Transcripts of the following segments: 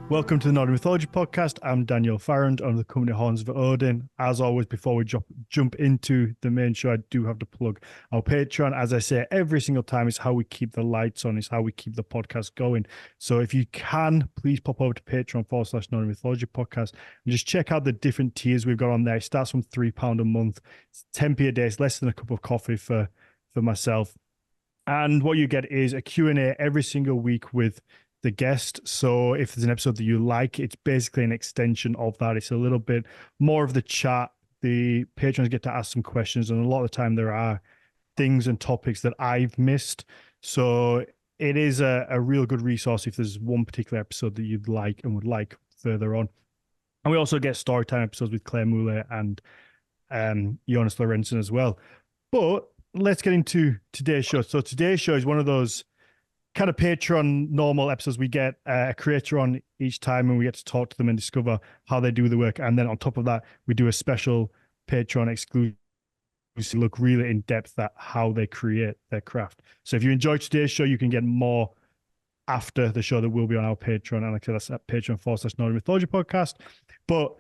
Welcome to the Nordic Mythology podcast. I'm Daniel Farrand on the company Horns of Odin. As always, before we jump into the main show, I do have to plug our Patreon. As I say every single time, it's how we keep the lights on. It's how we keep the podcast going. So if you can, please pop over to Patreon/Nordic Mythology podcast and just check out the different tiers we've got on there. It starts from £3 a month. It's 10p a day. It's less than a cup of coffee for myself. And what you get is a Q&A every single week with the guest. So if there's an episode that you like, it's basically an extension of that. It's a little bit more of the chat. The patrons get to ask some questions, and a lot of the time there are things and topics that I've missed. So it is a real good resource if there's one particular episode that you'd like and would like further on. And we also get storytime episodes with Claire Moulet and Jonas Lorentzen as well. But let's get into today's show. So today's show is one of those kind of Patreon normal episodes. We get a creator on each time and we get to talk to them and discover how they do the work. And then on top of that, we do a special Patreon exclusive look really in depth at how they create their craft. So if you enjoyed today's show, you can get more after the show that will be on our Patreon. And like I said, that's at Patreon/Nordic Mythology podcast. But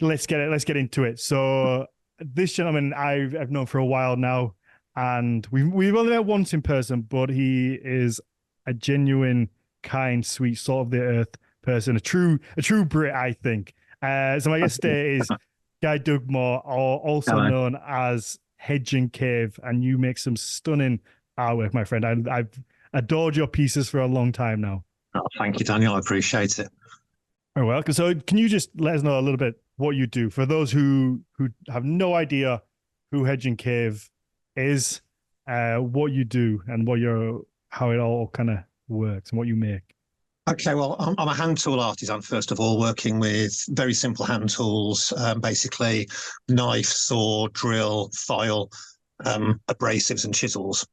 let's get into it. So this gentleman I've known for a while now, and we've only met once in person, but he is a genuine, kind, sweet, salt of the earth person, a true Brit, I think. So my guest today is Guy Dugmore, or also known as Hedge and Cave, and you make some stunning artwork, my friend. I've adored your pieces for a long time now. Oh, thank you, Daniel. I appreciate it. You're welcome. So can you just let us know a little bit what you do for those who have no idea who Hedge and Cave is, what you do, and how it all kind of works and what you make? Okay, well, I'm a hand tool artisan, first of all, working with very simple hand tools, basically knife, saw, drill, file, abrasives and chisels.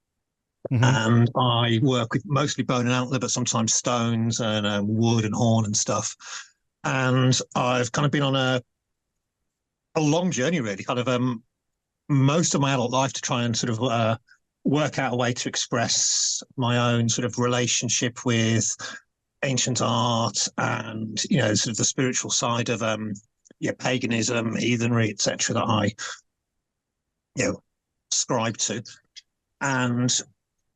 Mm-hmm. And I work with mostly bone and antler, but sometimes stones and wood and horn and stuff. And I've kind of been on a long journey, really, kind of most of my adult life to try and sort of work out a way to express my own sort of relationship with ancient art and, you know, sort of the spiritual side of paganism, heathenry, etc., that I, ascribe to, and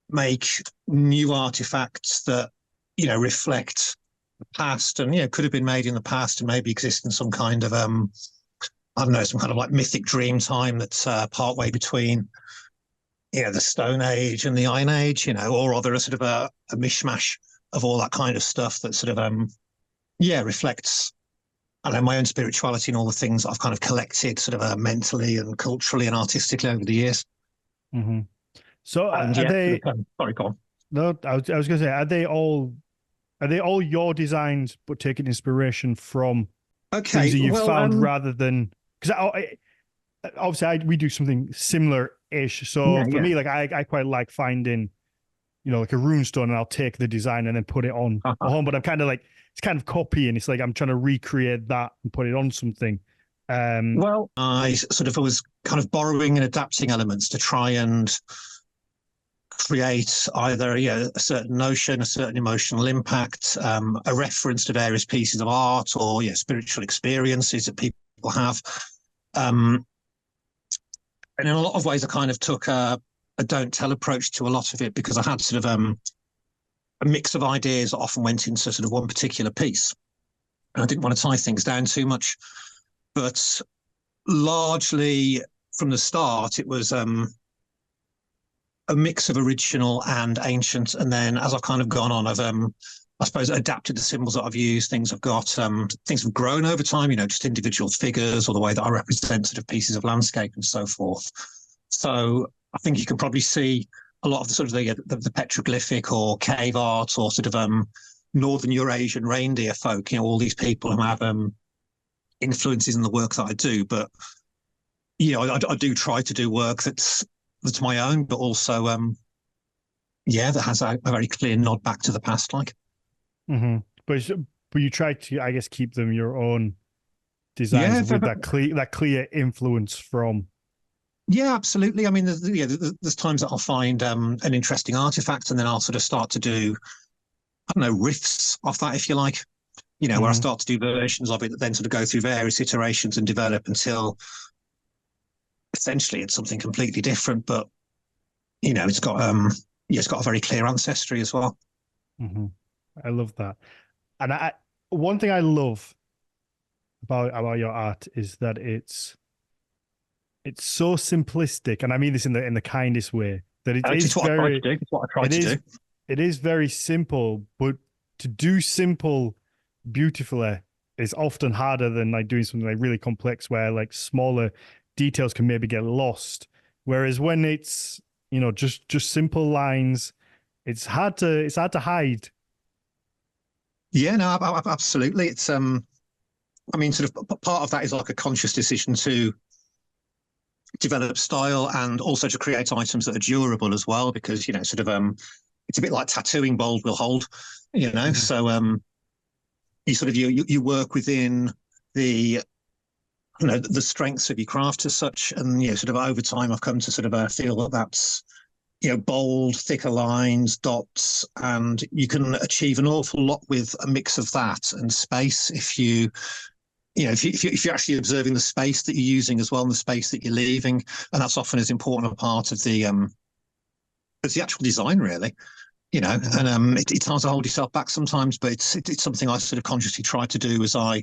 make new artifacts that, reflect the past and, could have been made in the past and maybe exist in some kind of, I don't know, some kind of like mythic dream time that's partway between the Stone Age and the Iron Age, or rather a sort of a mishmash of all that kind of stuff that sort of, reflects, I don't know, my own spirituality and all the things I've kind of collected sort of mentally and culturally and artistically over the years. Mm-hmm. So are they... Sorry, go on. No, I was going to say, are they all your designs but taking inspiration from things that you've found rather than... Because obviously we do something similar-ish. So for me, like I quite like finding, like a rune stone, and I'll take the design and then put it on a home. But I'm kind of like, it's kind of copying. It's like I'm trying to recreate that and put it on something. Well, I sort of was kind of borrowing and adapting elements to try and create either a certain notion, a certain emotional impact, a reference to various pieces of art or spiritual experiences that people have. And in a lot of ways, I kind of took a don't tell approach to a lot of it because I had sort of a mix of ideas that often went into sort of one particular piece. And I didn't want to tie things down too much. But largely from the start, it was a mix of original and ancient. And then as I've kind of gone on, I've, I suppose, adapted the symbols that I've used. Things I've got, things have grown over time, just individual figures or the way that I represent sort of pieces of landscape and so forth. So I think you can probably see a lot of the sort of the petroglyphic or cave art or sort of Northern Eurasian reindeer folk, all these people who have influences in the work that I do. But, I do try to do work that's my own, but also, that has a very clear nod back to the past, like. Mm-hmm. But you try to, I guess, keep them your own designs with that clear influence from. Yeah, absolutely. I mean, there's times that I'll find an interesting artifact, and then I'll sort of start to do, I don't know, riffs off that, if you like. where I start to do versions of it that then sort of go through various iterations and develop until essentially it's something completely different. But it's got it's got a very clear ancestry as well. I love that. And one thing I love about your art is that it's so simplistic, and I mean this in the kindest way. That it is very. It's what I try to do. It is very simple, but to do simple beautifully is often harder than like doing something like really complex, where like smaller details can maybe get lost. Whereas when it's just simple lines, it's hard to hide. Yeah, no, absolutely. It's I mean, sort of part of that is like a conscious decision to develop style and also to create items that are durable as well, because sort of it's a bit like tattooing, bold will hold, so you sort of you work within the the strengths of your craft as such, and sort of over time I've come to sort of feel that that's bold, thicker lines, dots, and you can achieve an awful lot with a mix of that and space if you if you're actually observing the space that you're using as well and the space that you're leaving. And that's often as important a part of the as the actual design, really. And it's hard to hold yourself back sometimes, but it's something I sort of consciously try to do as I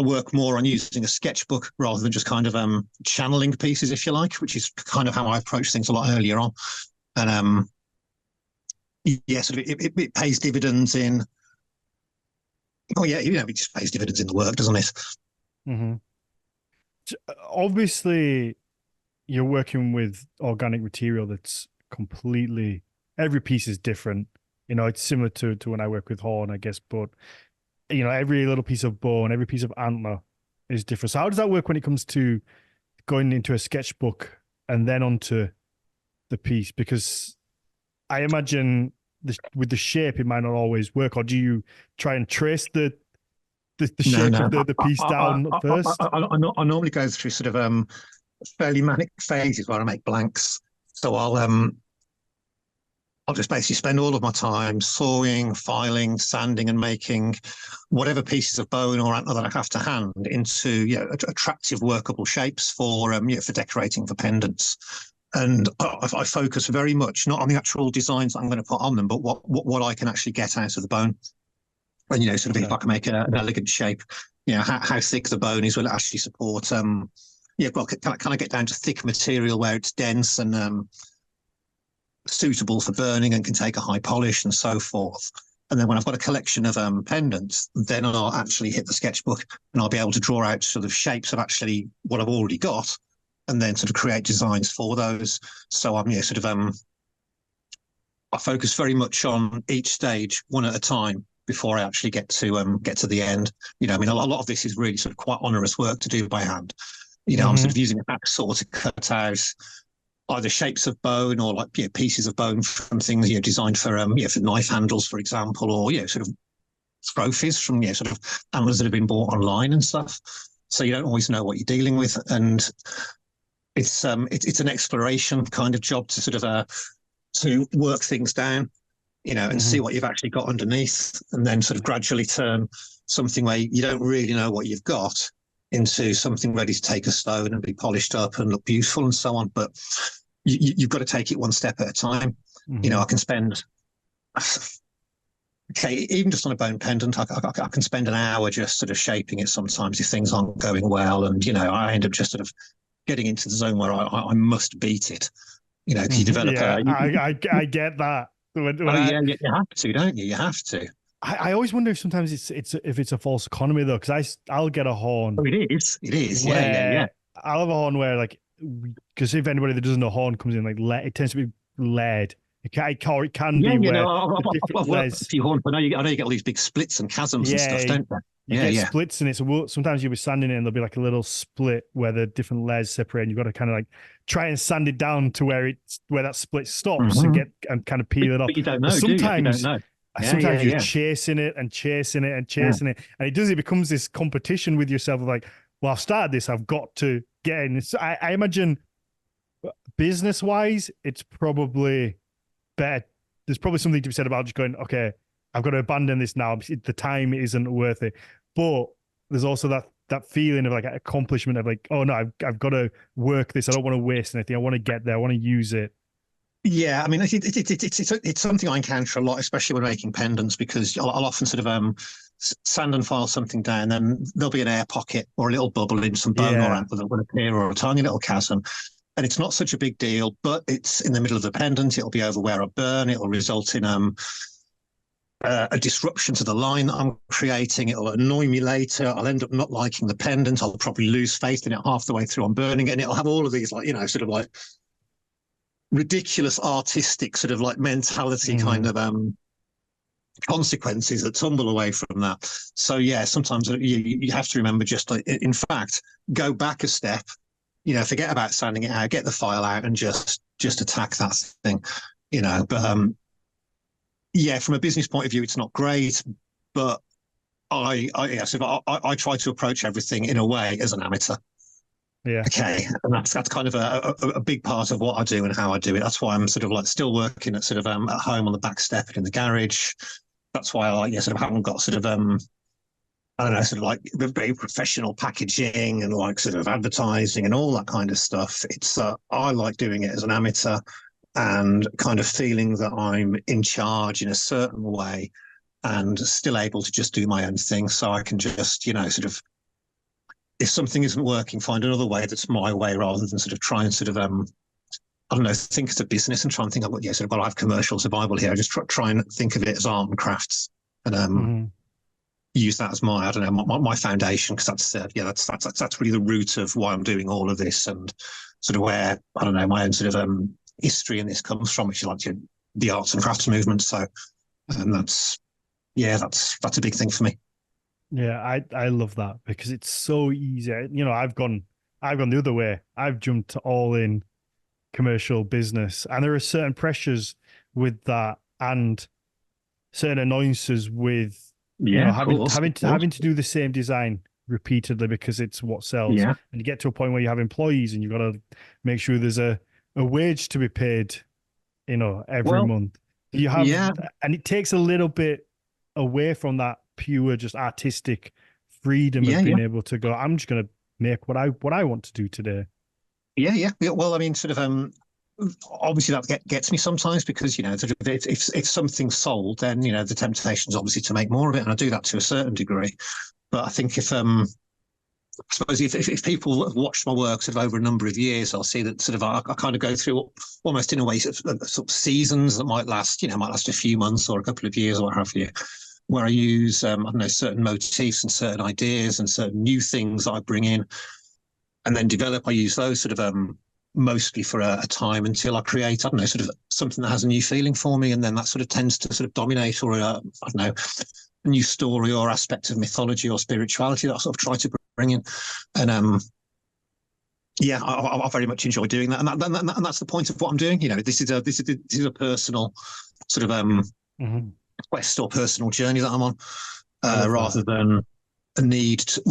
work more on using a sketchbook rather than just kind of channeling pieces, if you like, which is kind of how I approach things a lot earlier on. And sort of it pays dividends in. Oh yeah, it just pays dividends in the work, doesn't it? Obviously, you're working with organic material that's completely. Every piece is different. It's similar to when I work with horn, I guess, but every little piece of bone, every piece of antler is different. So how does that work when it comes to going into a sketchbook and then onto the piece? Because I imagine with the shape, it might not always work. Or do you try and trace the shape of the piece down first? I normally go through sort of fairly manic phases where I make blanks. So I'll just basically spend all of my time sawing, filing, sanding, and making whatever pieces of bone or antler that I have to hand into attractive, workable shapes for decorating for pendants. And I focus very much not on the actual designs that I'm going to put on them, but what I can actually get out of the bone. And sort of if I can make an elegant shape, how thick the bone is, will it actually support? Well, can I get down to thick material where it's dense and suitable for burning and can take a high polish and so forth. And then when I've got a collection of pendants, then I'll actually hit the sketchbook and I'll be able to draw out sort of shapes of actually what I've already got, and then sort of create designs for those. So I'm sort of I focus very much on each stage one at a time before I actually get to the end. I mean, a lot of this is really sort of quite onerous work to do by hand. I'm sort of using a hacksaw to cut out either shapes of bone or like pieces of bone from things designed for for knife handles, for example, or sort of trophies from sort of antlers that have been bought online and stuff. So you don't always know what you're dealing with, and it's an exploration kind of job to sort of to work things down, and see what you've actually got underneath, and then sort of gradually turn something where you don't really know what you've got into something ready to take a stone and be polished up and look beautiful and so on. But you've got to take it one step at a time. I can spend, even just on a bone pendant, I can spend an hour just sort of shaping it sometimes if things aren't going well. And, I end up just sort of getting into the zone where I must beat it. You develop I get that. You have to, don't you? You have to. I always wonder if sometimes it's a false economy though, because I'll get a horn. Oh, it is. Yeah. I'll have a horn where because if anybody that doesn't know horn comes in it tends to be lead. It can be where I've worked a few horns, but I know you get all these big splits and chasms and stuff, don't you? You get splits in it. So sometimes you'll be sanding it and there'll be like a little split where the different layers separate, and you've got to kind of like try and sand it down to where that split stops and kind of peel it off. But you don't know, sometimes, do you? You don't know. Sometimes you're chasing it and chasing it and chasing it, and it becomes this competition with yourself of like, well, I've started this, I've got to get in. So I imagine business-wise, it's probably better. There's probably something to be said about just going, okay, I've got to abandon this now. The time isn't worth it. But there's also that feeling of like accomplishment of like, oh no, I've got to work this. I don't want to waste anything. I want to get there. I want to use it. Yeah, I mean, it's something I encounter a lot, especially when making pendants, because I'll often sort of sand and file something down, then there'll be an air pocket or a little bubble in some bone or antler that will appear, or a tiny little chasm. And it's not such a big deal, but it's in the middle of the pendant. It'll be over where I burn. It'll result in a disruption to the line that I'm creating. It'll annoy me later. I'll end up not liking the pendant. I'll probably lose faith in it half the way through I'm burning it. And it'll have all of these, like, sort of like ridiculous artistic sort of like mentality kind of consequences that tumble away from that. So yeah, sometimes you have to remember, just like, in fact, go back a step, forget about sanding it out, get the file out and just attack that thing, but yeah, from a business point of view, it's not great, but I try to approach everything in a way as an amateur. Yeah. Okay, and that's kind of a big part of what I do and how I do it. That's why I'm sort of like still working at sort of at home on the back step and in the garage. That's why I sort of haven't got sort of I don't know, sort of like very professional packaging and like sort of advertising and all that kind of stuff. It's I like doing it as an amateur and kind of feeling that I'm in charge in a certain way and still able to just do my own thing. So I can just sort of, if something isn't working, find another way that's my way, rather than sort of try and sort of, I don't know, think as a business and try and think, sort of, well, I have commercial survival here. I just try and think of it as art and crafts and use that as my, I don't know, my foundation, because that's really the root of why I'm doing all of this, and sort of where, I don't know, my own sort of history in this comes from, which is like the arts and crafts movement. So that's a big thing for me. Yeah, I love that, because it's so easy. I've gone the other way. I've jumped to all in commercial business, and there are certain pressures with that and certain annoyances with having to do the same design repeatedly, because it's what sells. Yeah. And you get to a point where you have employees and you've got to make sure there's a wage to be paid, every month. You have, and it takes a little bit away from that pure, just artistic freedom of being able to go, I'm just going to make what I want to do today. Yeah. Well, I mean, sort of, obviously that gets me sometimes, because sort of if something's sold, then the temptation is obviously to make more of it, and I do that to a certain degree. But I think if I suppose if people have watched my work sort of over a number of years, I'll see that sort of I kind of go through almost in a way sort of seasons that might last a few months or a couple of years or what have you, where I use I don't know, certain motifs and certain ideas and certain new things that I bring in and then develop. I use those sort of mostly for a time until I create, I don't know, sort of something that has a new feeling for me, and then that sort of tends to sort of dominate, or I don't know, a new story or aspect of mythology or spirituality that I sort of try to bring in. And I very much enjoy doing that, and that's the point of what I'm doing. This is a personal sort of quest or personal journey that I'm on, rather than a need to,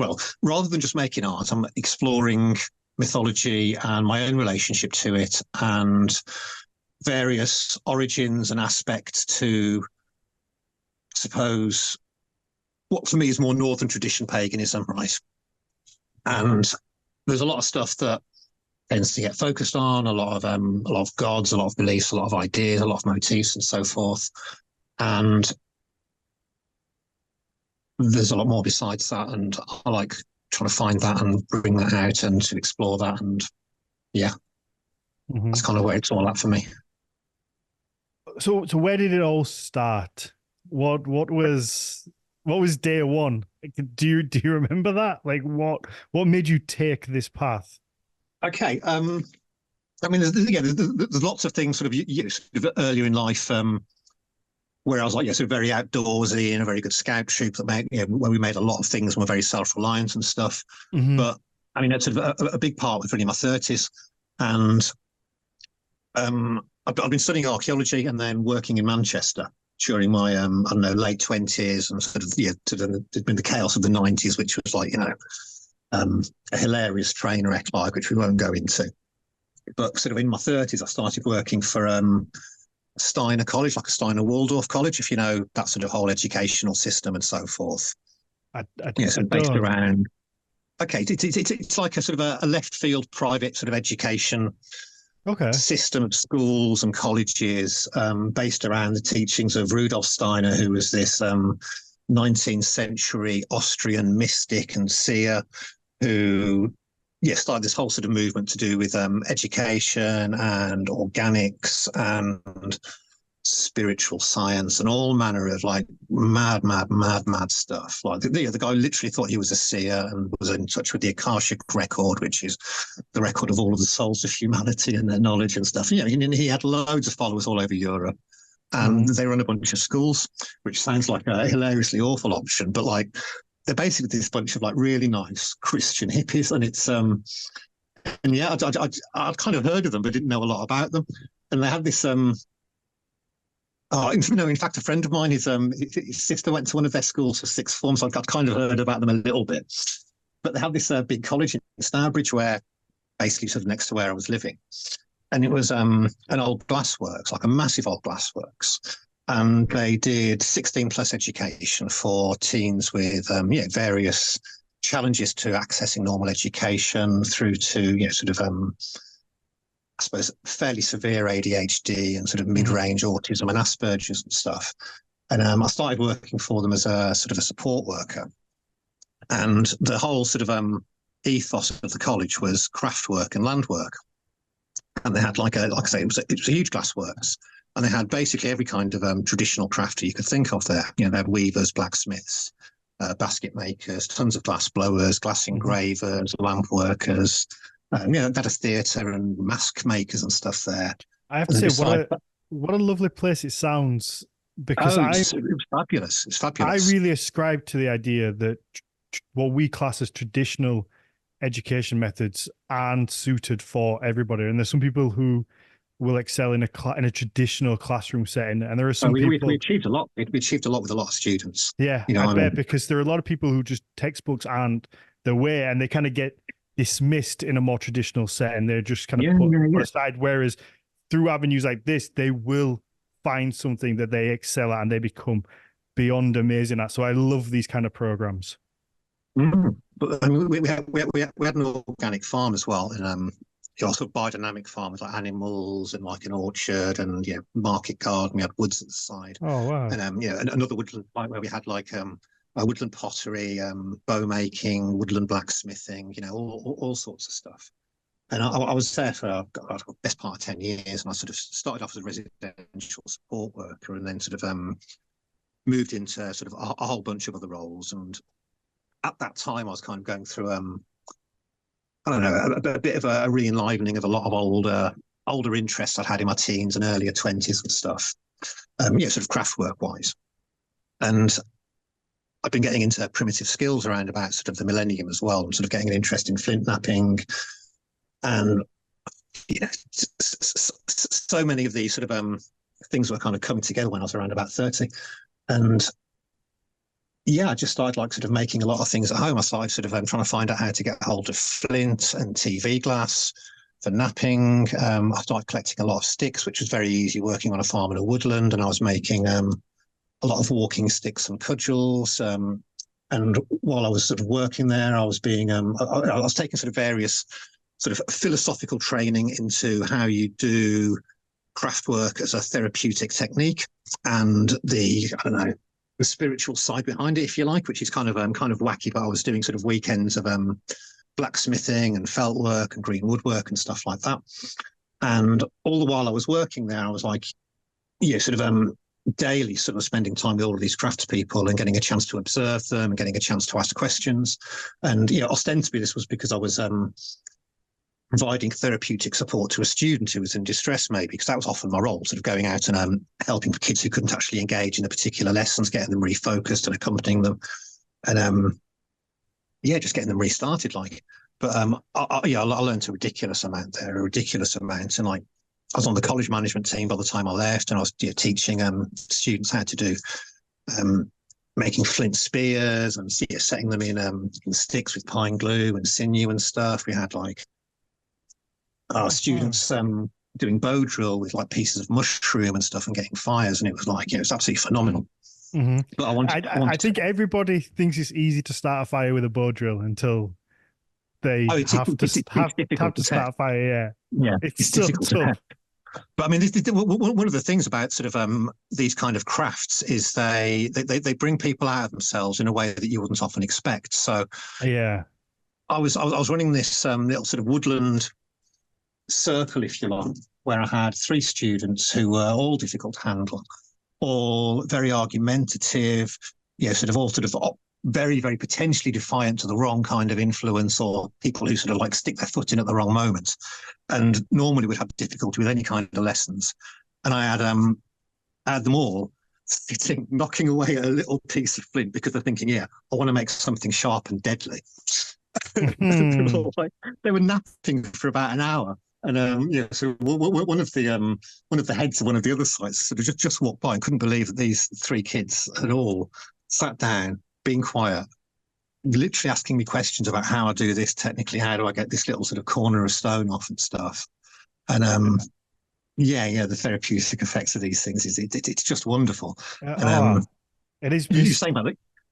rather than just making art. I'm exploring mythology and my own relationship to it, and various origins and aspects to, I suppose, what for me is more northern tradition paganism, right? And there's a lot of stuff that tends to get focused on, a lot of gods, a lot of beliefs, a lot of ideas, a lot of motifs, and so forth. And there's a lot more besides that, and I like trying to find that and bring that out and to explore that. And that's kind of where it's all at for me. So where did it all start? What was day one? Do you remember that? Like what made you take this path? Okay. I mean, there's lots of things sort of earlier in life, where I was like, sort of very outdoorsy and a very good scout troop that made, where we made a lot of things and were very self-reliant and stuff. But I mean, it's a big part was really in my 30s. And I've been studying archaeology and then working in Manchester during my, I don't know, late 20s and sort of, it'd been the chaos of the 90s, which was like, a hilarious train wreck, which we won't go into. But sort of in my 30s, I started working for Steiner College, like a Steiner Waldorf College, if you know that sort of whole educational system and so forth. I So based don't. around, okay, it's like a sort of a left field private sort of education Okay. system of schools and colleges, based around the teachings of Rudolf Steiner, who was this 19th century Austrian mystic and seer who started this whole sort of movement to do with education and organics and spiritual science and all manner of like mad stuff. Like the guy literally thought he was a seer and was in touch with the Akashic record, which is the record of all of the souls of humanity and their knowledge and stuff. He had loads of followers all over Europe. And they run a bunch of schools, which sounds like a hilariously awful option, but like they're basically this bunch of like really nice Christian hippies, and it's and yeah, I'd kind of heard of them, but didn't know a lot about them. And they had this in fact, a friend of mine, his sister went to one of their schools for sixth form, so I'd kind of heard about them a little bit. But they had this big college in Stourbridge, where basically sort of next to where I was living. And it was an old glassworks, like a massive old glassworks. And they did 16 plus education for teens with various challenges to accessing normal education through to sort of I suppose fairly severe ADHD and sort of mid-range autism and Asperger's and stuff. And I started working for them as a sort of a support worker. And the whole sort of ethos of the college was craft work and land work. And they had like I say, it was a huge glassworks. And they had basically every kind of traditional crafter you could think of there. They had weavers, blacksmiths, basket makers, tons of glass blowers, glass engravers, lamp workers. They had a theatre and mask makers and stuff there. I have to say, what a lovely place it sounds, because it was fabulous. It's fabulous. I really ascribe to the idea that what we class as traditional education methods aren't suited for everybody, and there's some people who will excel in a traditional classroom setting, and there are some people. We achieved a lot. We achieved a lot with a lot of students. Yeah, I bet, because there are a lot of people who just textbooks aren't their way, and they kind of get dismissed in a more traditional setting. They're just kind of put aside. Whereas through avenues like this, they will find something that they excel at and they become beyond amazing at. So I love these kind of programs. But I mean, we had an organic farm as well, and also biodynamic farm with like animals and like an orchard and market garden. We had woods at the side. Oh wow! And another woodland where we had like woodland pottery, bow making, woodland blacksmithing. All sorts of stuff. And I was there for the best part of 10 years, and I sort of started off as a residential support worker, and then sort of moved into sort of a whole bunch of other roles. And at that time, I was kind of going through I don't know, a bit of a re-enlivening of a lot of older interests I'd had in my teens and earlier 20s and stuff. Sort of craft work wise. And I've been getting into primitive skills around about sort of the millennium as well, and sort of getting an interest in flint knapping. And so many of these sort of things were kind of coming together when I was around about 30. And I just started like sort of making a lot of things at home. I started sort of trying to find out how to get hold of flint and TV glass for knapping. I started collecting a lot of sticks, which was very easy working on a farm in a woodland. And I was making a lot of walking sticks and cudgels. And while I was sort of working there, I was being I was taking sort of various sort of philosophical training into how you do craft work as a therapeutic technique, and the spiritual side behind it, if you like, which is kind of wacky. But I was doing sort of weekends of blacksmithing and felt work and green woodwork and stuff like that. And all the while I was working there, I was like, sort of daily sort of spending time with all of these craftspeople and getting a chance to observe them and getting a chance to ask questions. And ostensibly this was because I was providing therapeutic support to a student who was in distress, maybe, because that was often my role, sort of going out and helping kids who couldn't actually engage in the particular lessons, getting them refocused and accompanying them, and just getting them restarted. But I learned a ridiculous amount there, and like I was on the college management team by the time I left, and I was teaching students how to do making flint spears and setting them in sticks with pine glue and sinew and stuff. We had like our students doing bow drill with like pieces of mushroom and stuff and getting fires, and it was like, it's absolutely phenomenal. Mm-hmm. But I think everybody thinks it's easy to start a fire with a bow drill until they it's have to difficult to start a fire. Yeah, it's so difficult tough. But I mean, one of the things about sort of these kind of crafts is they bring people out of themselves in a way that you wouldn't often expect. So Yeah. I was running this little sort of woodland circle, if you like, where I had 3 students who were all difficult to handle, all very argumentative, sort of all sort of very, very potentially defiant to the wrong kind of influence, or people who sort of like stick their foot in at the wrong moments, and normally would have difficulty with any kind of lessons. And I had them all sitting, knocking away at a little piece of flint because they're thinking, I want to make something sharp and deadly. They were napping for about an hour. And so one of the heads of one of the other sites sort of just walked by and couldn't believe that these 3 kids had all sat down, being quiet, literally asking me questions about how I do this technically, how do I get this little sort of corner of stone off and stuff. And the therapeutic effects of these things it's just wonderful. It is.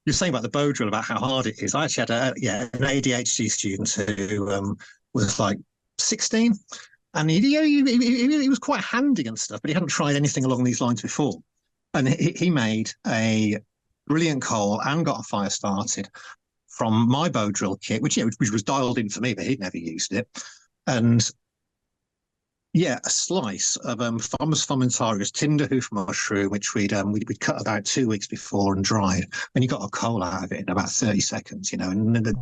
You're saying about the bow drill, about how hard it is. I actually had an ADHD student who was like 16, and he was quite handy and stuff, but he hadn't tried anything along these lines before. And he made a brilliant coal and got a fire started from my bow drill kit, which was dialed in for me, but he'd never used it. And a slice of Thomas Fomentarius tinder hoof mushroom, which we'd cut about 2 weeks before and dried, and he got a coal out of it in about 30 seconds, and the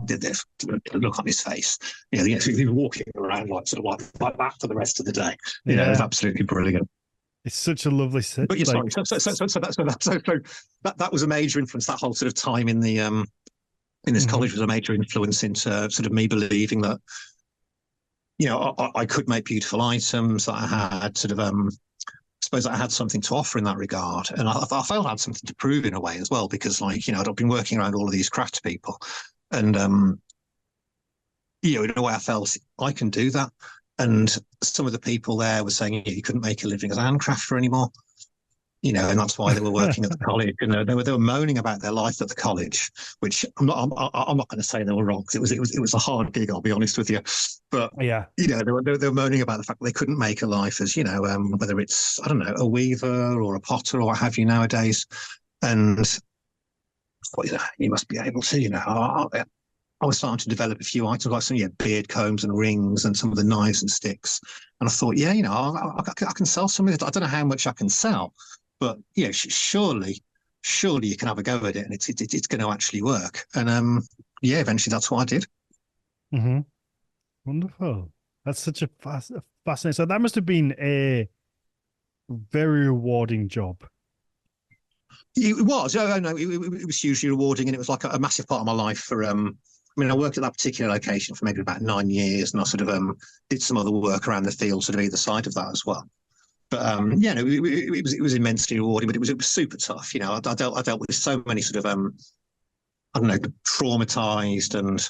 look on his face, he was walking around like that for the rest of the day. It was absolutely brilliant. It's such a lovely set. But sorry, so that was a major influence. That whole sort of time in the in this college was a major influence into sort of me believing that I could make beautiful items, that I had sort of I suppose I had something to offer in that regard, and I felt I had something to prove in a way as well, because I'd been working around all of these craft people, and in a way I felt I can do that. And some of the people there were saying you couldn't make a living as a handcrafter anymore, and that's why they were working at the college. And they were moaning about their life at the college, which I'm not going to say they were wrong, because it was a hard gig, I'll be honest with you. But they were moaning about the fact that they couldn't make a life as whether it's, I don't know, a weaver or a potter or what have you nowadays. And you must be able to, I was starting to develop a few items, like some beard combs and rings and some of the knives and sticks. And I thought, I can sell some of it. I don't know how much I can sell, but surely you can have a go at it, and it's going to actually work. And eventually that's what I did. Mm-hmm. Wonderful. That's such a fascinating. So that must have been a very rewarding job. It was. It was hugely rewarding, and it was like a massive part of my life for I worked at that particular location for maybe about 9 years, and I sort of did some other work around the field, sort of either side of that as well. But it was immensely rewarding, but it was super tough. I dealt with so many sort of I don't know, traumatized and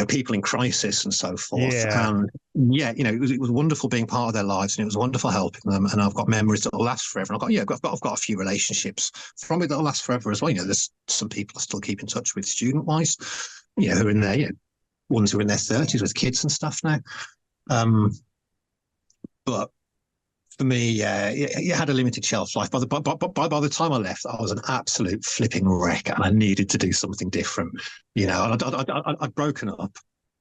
people in crisis and so forth. And it was wonderful being part of their lives, and it was wonderful helping them. And I've got memories that will last forever. And I've got a few relationships from it that will last forever as well. There's some people I still keep in touch with student wise, who are in their ones who are in their 30s with kids and stuff now. But for me, it had a limited shelf life. By the time I left, I was an absolute flipping wreck, and I needed to do something different. I'd broken up.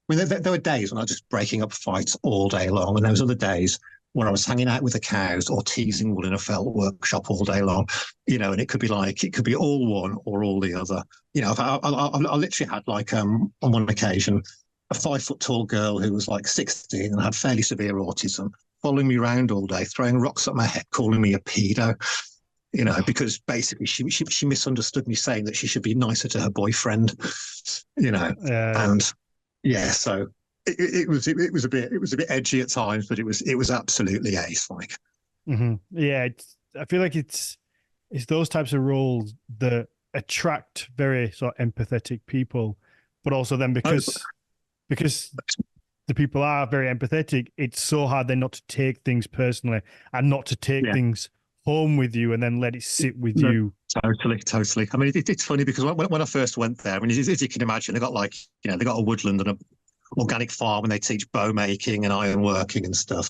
I mean, there were days when I was just breaking up fights all day long, and there was other days when I was hanging out with the cows or teasing wool in a felt workshop all day long. And it could be all one or all the other. I literally had on one occasion a 5 foot tall girl who was like 16 and had fairly severe autism, following me around all day, throwing rocks at my head, calling me a pedo, because basically she misunderstood me saying that she should be nicer to her boyfriend, and so it was a bit edgy at times, but it was absolutely ace. I feel like it's those types of roles that attract very sort of empathetic people, but also then because the people are very empathetic, it's so hard then not to take things personally and not to take things home with you and then let it sit with you. Totally. I mean, it's funny because when I first went there, I mean, as you can imagine, they got like, they got a woodland and a organic farm, and they teach bow making and iron working and stuff.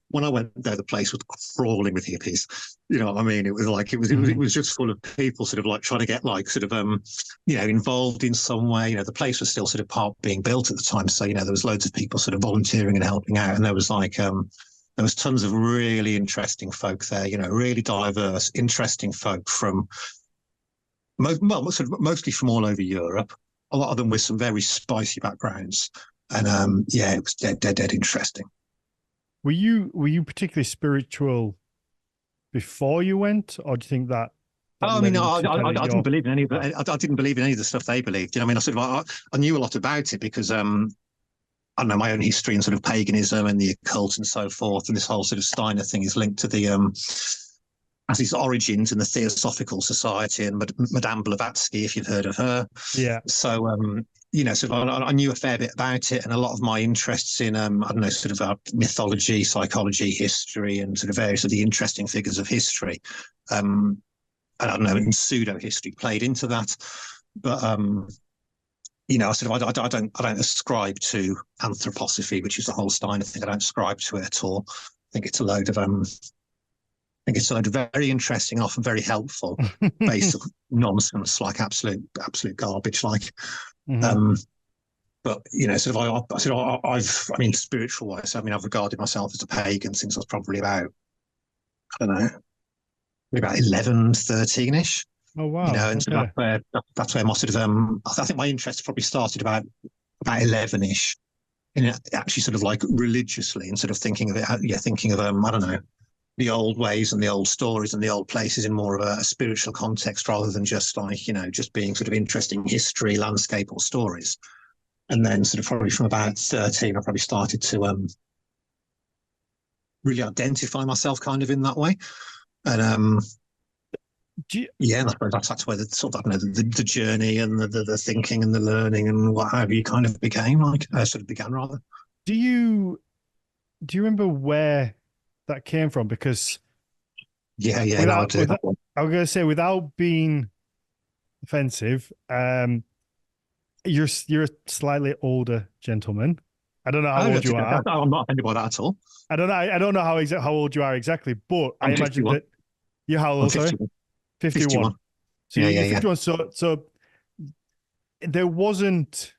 When I went there, the place was crawling with hippies. You know what I mean? It was like it was just full of people, sort of like trying to get like sort of involved in some way. You know, the place was still sort of part being built at the time, so there was loads of people sort of volunteering and helping out, and there was like there was tons of really interesting folk there. Really diverse, interesting folk from mostly from all over Europe. A lot of them with some very spicy backgrounds, and it was dead interesting. Were you particularly spiritual before you went, or do you think that? I didn't believe in any of it. I didn't believe in any of the stuff they believed. I mean, I knew a lot about it because I don't know, my own history and sort of paganism and the occult and so forth, and this whole sort of Steiner thing is linked to the as its origins in the Theosophical Society and Madame Blavatsky, if you've heard of her. Yeah. So I knew a fair bit about it, and a lot of my interests in sort of mythology, psychology, history, and sort of various of the interesting figures of history, and I don't know, in pseudo history played into that. But I don't ascribe to anthroposophy, which is the whole Steiner thing. I don't ascribe to it at all. I think it's a load of very interesting, often very helpful, basic nonsense, like absolute garbage, like. Mm-hmm. But spiritual wise, I've regarded myself as a pagan since I was probably about, I don't know, maybe about 11, 13-ish. Oh wow! And so that's where my sort of I think my interest probably started about 11-ish, actually sort of like religiously, and sort of thinking of it, thinking of I don't know, the old ways and the old stories and the old places in more of a spiritual context, rather than just like just being sort of interesting history, landscape, or stories. And then sort of probably from about 13, I probably started to really identify myself kind of in that way. And I suppose that's where the sort of the journey and the thinking and the learning and what have you kind of became like sort of began rather. Do you remember where that came from? Because I was going to say, without being offensive, you're a slightly older gentleman. I don't know how old you are. I'm not offended by that at all. I don't know how old you are exactly, but I imagine that you're how old? Sorry, 51. So you're 51. So there wasn't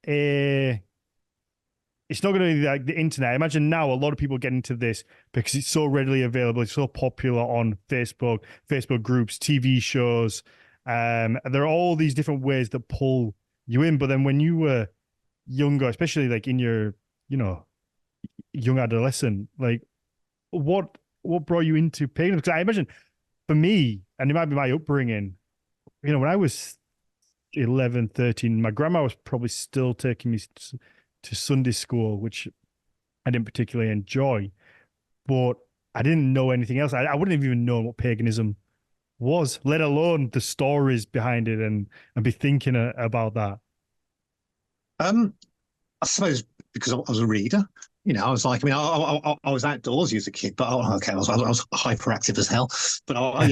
a. It's not going to be like the internet. I imagine now a lot of people get into this because it's so readily available. It's so popular on Facebook groups, TV shows. And there are all these different ways that pull you in. But then when you were younger, especially like in your, young adolescent, like what brought you into paganism? Because I imagine for me, and it might be my upbringing, when I was 11, 13, my grandma was probably still taking me to Sunday school, which I didn't particularly enjoy, but I didn't know anything else. I wouldn't have even known what paganism was, let alone the stories behind it and be thinking about that. I suppose because I was a reader, I was like, I was outdoorsy as a kid, but I was hyperactive as hell. But I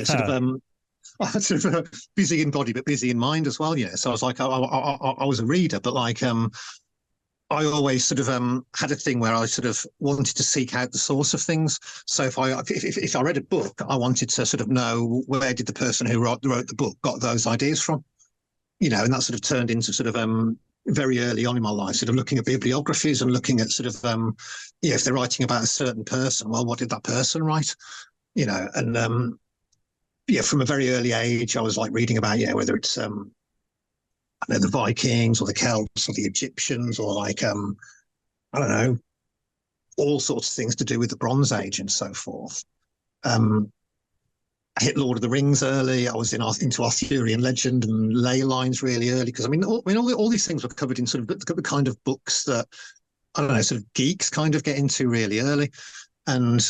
was sort of busy in body, but busy in mind as well. So I was like, I was a reader, but like, I always sort of had a thing where I sort of wanted to seek out the source of things. So if I read a book, I wanted to sort of know where did the person who wrote the book got those ideas from, and that sort of turned into sort of very early on in my life, sort of looking at bibliographies and looking at sort of if they're writing about a certain person, well, what did that person write, and from a very early age, I was like reading about whether it's the Vikings or the Celts or the Egyptians or like I don't know, all sorts of things to do with the Bronze Age and so forth. I hit Lord of the Rings early. I was into Arthurian legend and ley lines really early because all these things were covered in sort of the kind of books that I don't know, sort of geeks kind of get into really early. And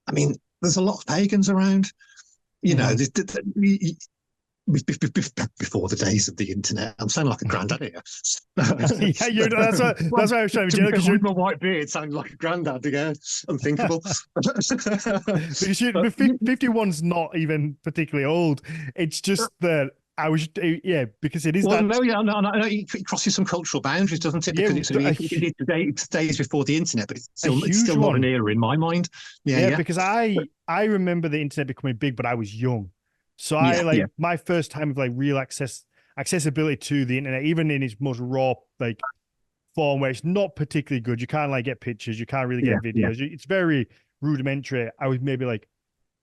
I mean, there's a lot of pagans around. before the days of the internet. I'm sounding like a granddad here. Yeah, that's why I was trying to joke. With my white beard, sounding like a granddad again. Unthinkable. Because 51's not even particularly old. It's just that I was, because it is well, that. No, it crosses some cultural boundaries, doesn't it? Because it's days before the internet, but it's still not an era in my mind. Yeah. Because I remember the internet becoming big, but I was young. So my first time of like real accessibility to the internet, even in its most raw like form where it's not particularly good. You can't like get pictures, you can't really get videos. It's very rudimentary. I was maybe like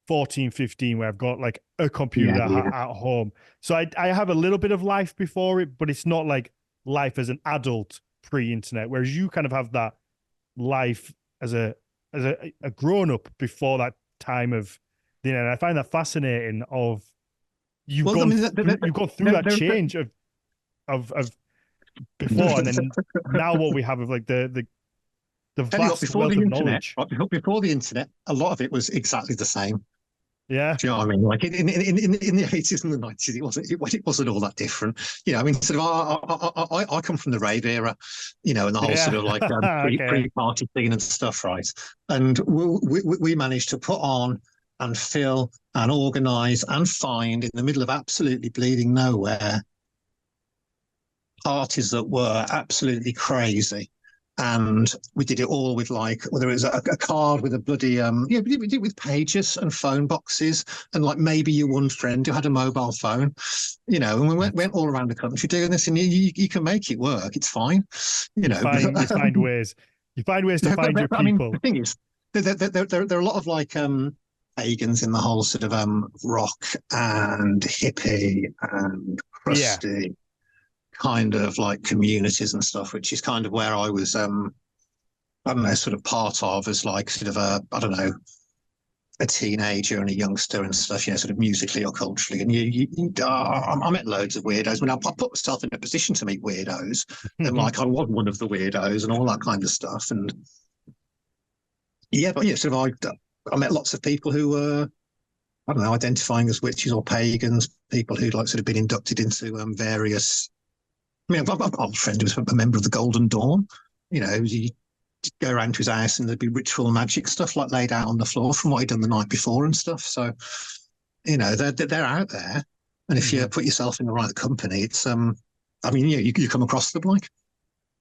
14, 15, where I've got like a computer at home. So I have a little bit of life before it, but it's not like life as an adult pre-internet, whereas you kind of have that life as a grown-up before that time of the internet. I find that fascinating of you've gone through that change of before, and then now what we have of like the vast wealth of knowledge. Before the internet, a lot of it was exactly the same. Yeah. Do you know what I mean? Like in the 80s and the 90s, it wasn't all that different. You know, I mean, sort of, I come from the rave era, you know, and the whole sort of like pre-party scene and stuff, right? And we managed to put on and fill and organise and find in the middle of absolutely bleeding nowhere parties that were absolutely crazy. And we did it all with like, whether it was a card with a bloody, we did it with pages and phone boxes and like maybe your one friend who had a mobile phone, you know, and we went all around the country doing this, and you can make it work. It's fine. You find ways. You find ways to find your people. I mean, the thing is, there are a lot of like pagans in the whole sort of rock and hippie and crusty kind of like communities and stuff, which is kind of where I was, I don't know, sort of part of as like sort of a teenager and a youngster and stuff, you know, sort of musically or culturally. And I met loads of weirdos. I mean, I put myself in a position to meet weirdos, and like I was one of the weirdos and all that kind of stuff. And sort of I met lots of people who were, I don't know, identifying as witches or pagans, people who'd like sort of been inducted into various. I mean, I've got a friend who was a member of the Golden Dawn. You know, you go around to his house and there'd be ritual magic stuff like laid out on the floor from what he'd done the night before and stuff. So, you know, they're out there, and if you put yourself in the right company, it's I mean, you come across them like.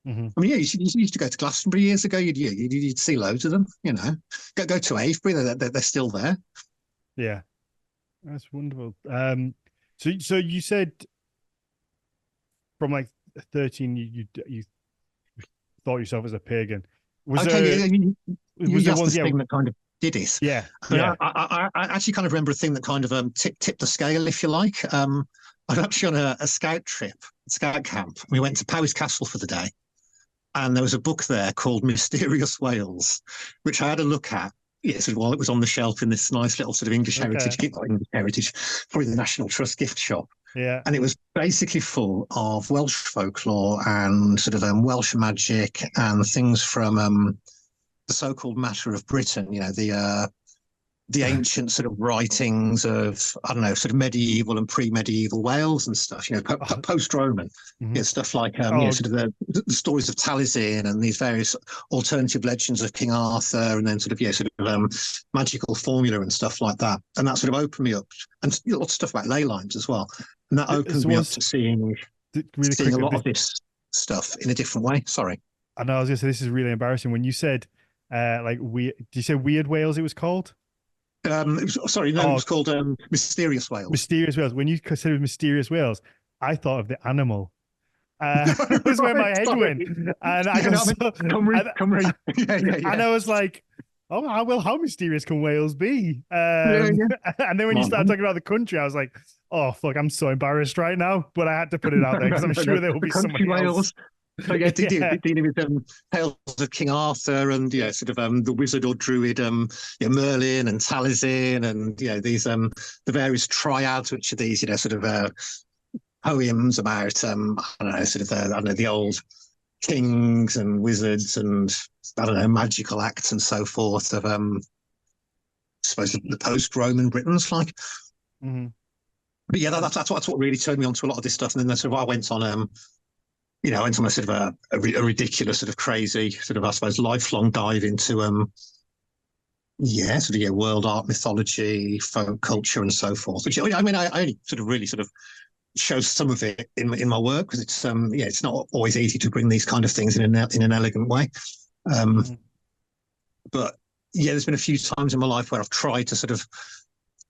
I mean, you used to go to Glastonbury years ago. You'd see loads of them. You know, go to Avebury. They're still there. Yeah, that's wonderful. So you said from like 13, you thought yourself as a pagan. Was there thing that kind of did it? Yeah. I actually kind of remember a thing that kind of tipped the scale, if you like. I was actually on a scout camp. We went to Powys Castle for the day, and there was a book there called Mysterious Wales, which I had a look at. Yeah, sort of while it was on the shelf in this nice little sort of English heritage, probably the National Trust gift shop. Yeah. And it was basically full of Welsh folklore and sort of Welsh magic and things from the so-called Matter of Britain, you know, the ancient sort of writings of, I don't know, sort of medieval and pre-medieval Wales and stuff, you know, post-Roman, stuff like, sort of the stories of Taliesin and these various alternative legends of King Arthur, and then sort of, magical formula and stuff like that. And that sort of opened me up, and lots of stuff about ley lines as well. And that opened me up to seeing a lot of this stuff in a different way. Sorry. I know, I was going to say, this is really embarrassing. When you said, did you say Weird Wales it was called? It was called Mysterious Wales. Mysterious Wales. When you said it was Mysterious Wales, I thought of the animal. That was where my head went. And I got Cymru. And I was like, oh, well, how mysterious can Wales be? And then when you started talking about the country, I was like, oh, fuck, I'm so embarrassed right now. But I had to put it out there because I'm sure there will be somebody else. So dealing with tales of King Arthur and sort of the wizard or druid Merlin and Taliesin and these the various triads, which are these sort of poems about I don't know, sort of the old kings and wizards and I don't know, magical acts and so forth of I suppose the post-Roman Britons, like. but yeah, that's what really turned me on to a lot of this stuff. And then sort of I went on I went on a sort of a ridiculous sort of crazy sort of, I suppose, lifelong dive into world art, mythology, folk culture, and so forth. Which I mean, I only sort of really sort of show some of it in my work, because it's not always easy to bring these kind of things in an elegant way. But yeah, there's been a few times in my life where I've tried to sort of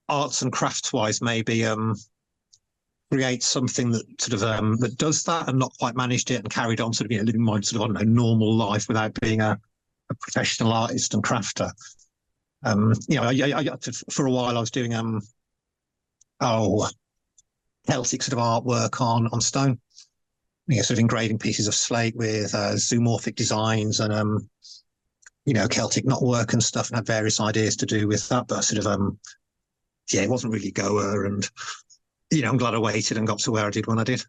arts and crafts wise maybe create something that sort of that does that, and not quite managed it, and carried on sort of living my sort of, I don't know, normal life without being a professional artist and crafter. For a while I was doing Celtic sort of artwork on stone, sort of engraving pieces of slate with zoomorphic designs and Celtic knotwork and stuff, and had various ideas to do with that, but sort of it wasn't really goer, and I'm glad I waited and got to where I did when I did.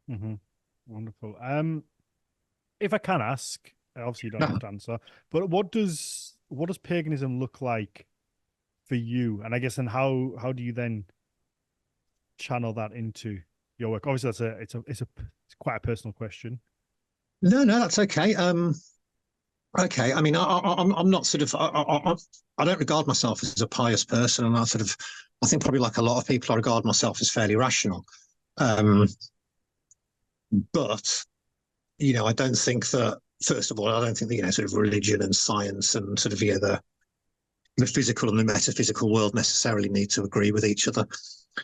Mm-hmm. Wonderful. If I can ask, obviously you don't have to answer, but what does paganism look like for you? And I guess, and how do you then channel that into your work? Obviously, it's quite a personal question. No, that's okay. Okay, I mean, I'm not sort of, I don't regard myself as a pious person, and I think probably like a lot of people, I regard myself as fairly rational. But I don't think that, first of all, I don't think that sort of religion and science and sort of the physical and the metaphysical world necessarily need to agree with each other.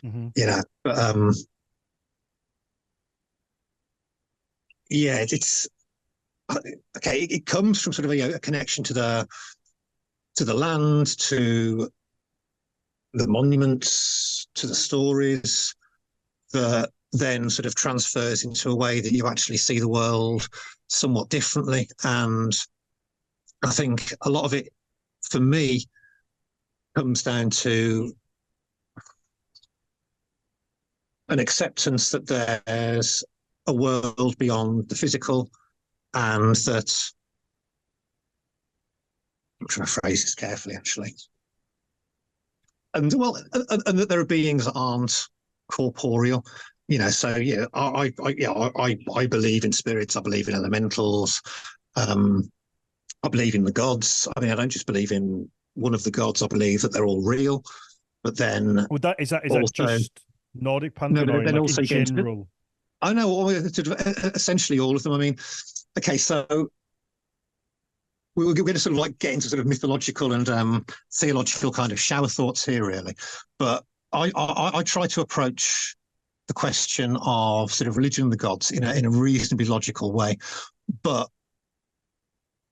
But it's okay. It comes from sort of a connection to the land, to the monuments, to the stories, that then sort of transfers into a way that you actually see the world somewhat differently. And I think a lot of it, for me, comes down to an acceptance that there's a world beyond the physical, and that, I'm trying to phrase this carefully, actually, and that there are beings that aren't corporeal. So I believe in spirits. I believe in elementals. I believe in the gods. I mean, I don't just believe in one of the gods. I believe that they're all real. But then, is that just Nordic pantheon, no, or then also in general? I know, essentially all of them. I mean, okay, so we're going to sort of like get into sort of mythological and theological kind of shower thoughts here, really. But I try to approach the question of sort of religion and the gods in a reasonably logical way, but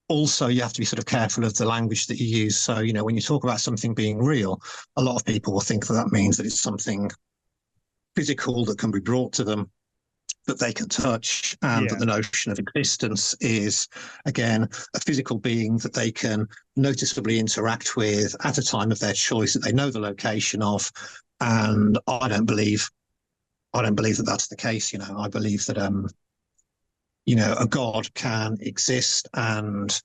also you have to be sort of careful of the language that you use. So when you talk about something being real, a lot of people will think that means that it's something physical that can be brought to them, that they can touch, and that the notion of existence is, again, a physical being that they can noticeably interact with at a time of their choice, that they know the location of. And I don't believe that that's the case. I believe that a god can exist and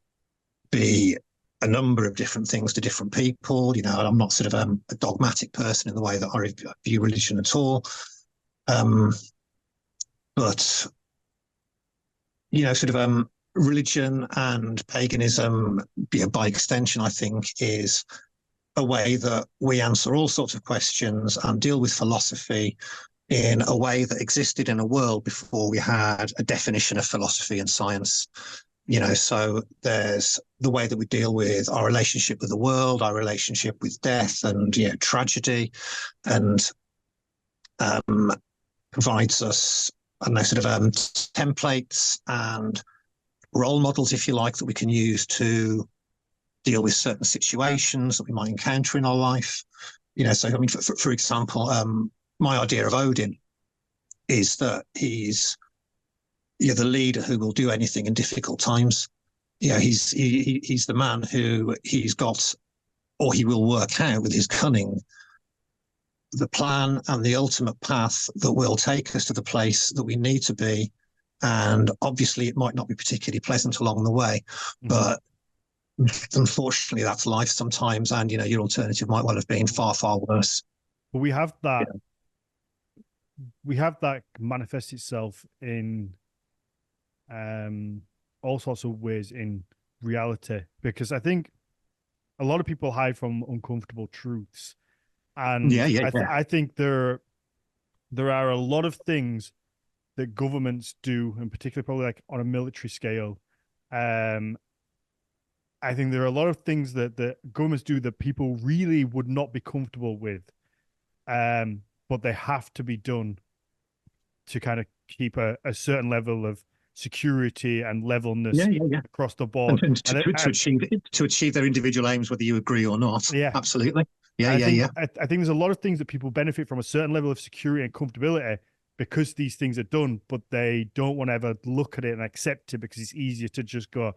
be a number of different things to different people. I'm not sort of a dogmatic person in the way that I view religion at all. But sort of religion and paganism, by extension, I think, is a way that we answer all sorts of questions and deal with philosophy in a way that existed in a world before we had a definition of philosophy and science. So there's the way that we deal with our relationship with the world, our relationship with death and tragedy, and provides us, sort of templates and role models, if you like, that we can use to deal with certain situations that we might encounter in our life. So I mean, for example, my idea of Odin is that he's the leader who will do anything in difficult times. He's the man who he's got, or he will work out with his cunning, the plan and the ultimate path that will take us to the place that we need to be. And obviously it might not be particularly pleasant along the way, but unfortunately that's life sometimes. And, your alternative might well have been far, far worse. But we have that we have that manifest itself in all sorts of ways in reality, because I think a lot of people hide from uncomfortable truths, Yeah, and yeah, yeah. I think there are a lot of things that governments do, and particularly probably like on a military scale. Um, I think there are a lot of things that governments do that people really would not be comfortable with, but they have to be done to kind of keep a certain level of security and Yeah, levelness yeah, yeah. across the board. And And to achieve their individual aims, whether you agree or not. yeah, Absolutely. Yeah, and yeah, yeah. I think there's a lot of things that people benefit from a certain level of security and comfortability because these things are done, but they don't want to ever look at it and accept it because it's easier to just go,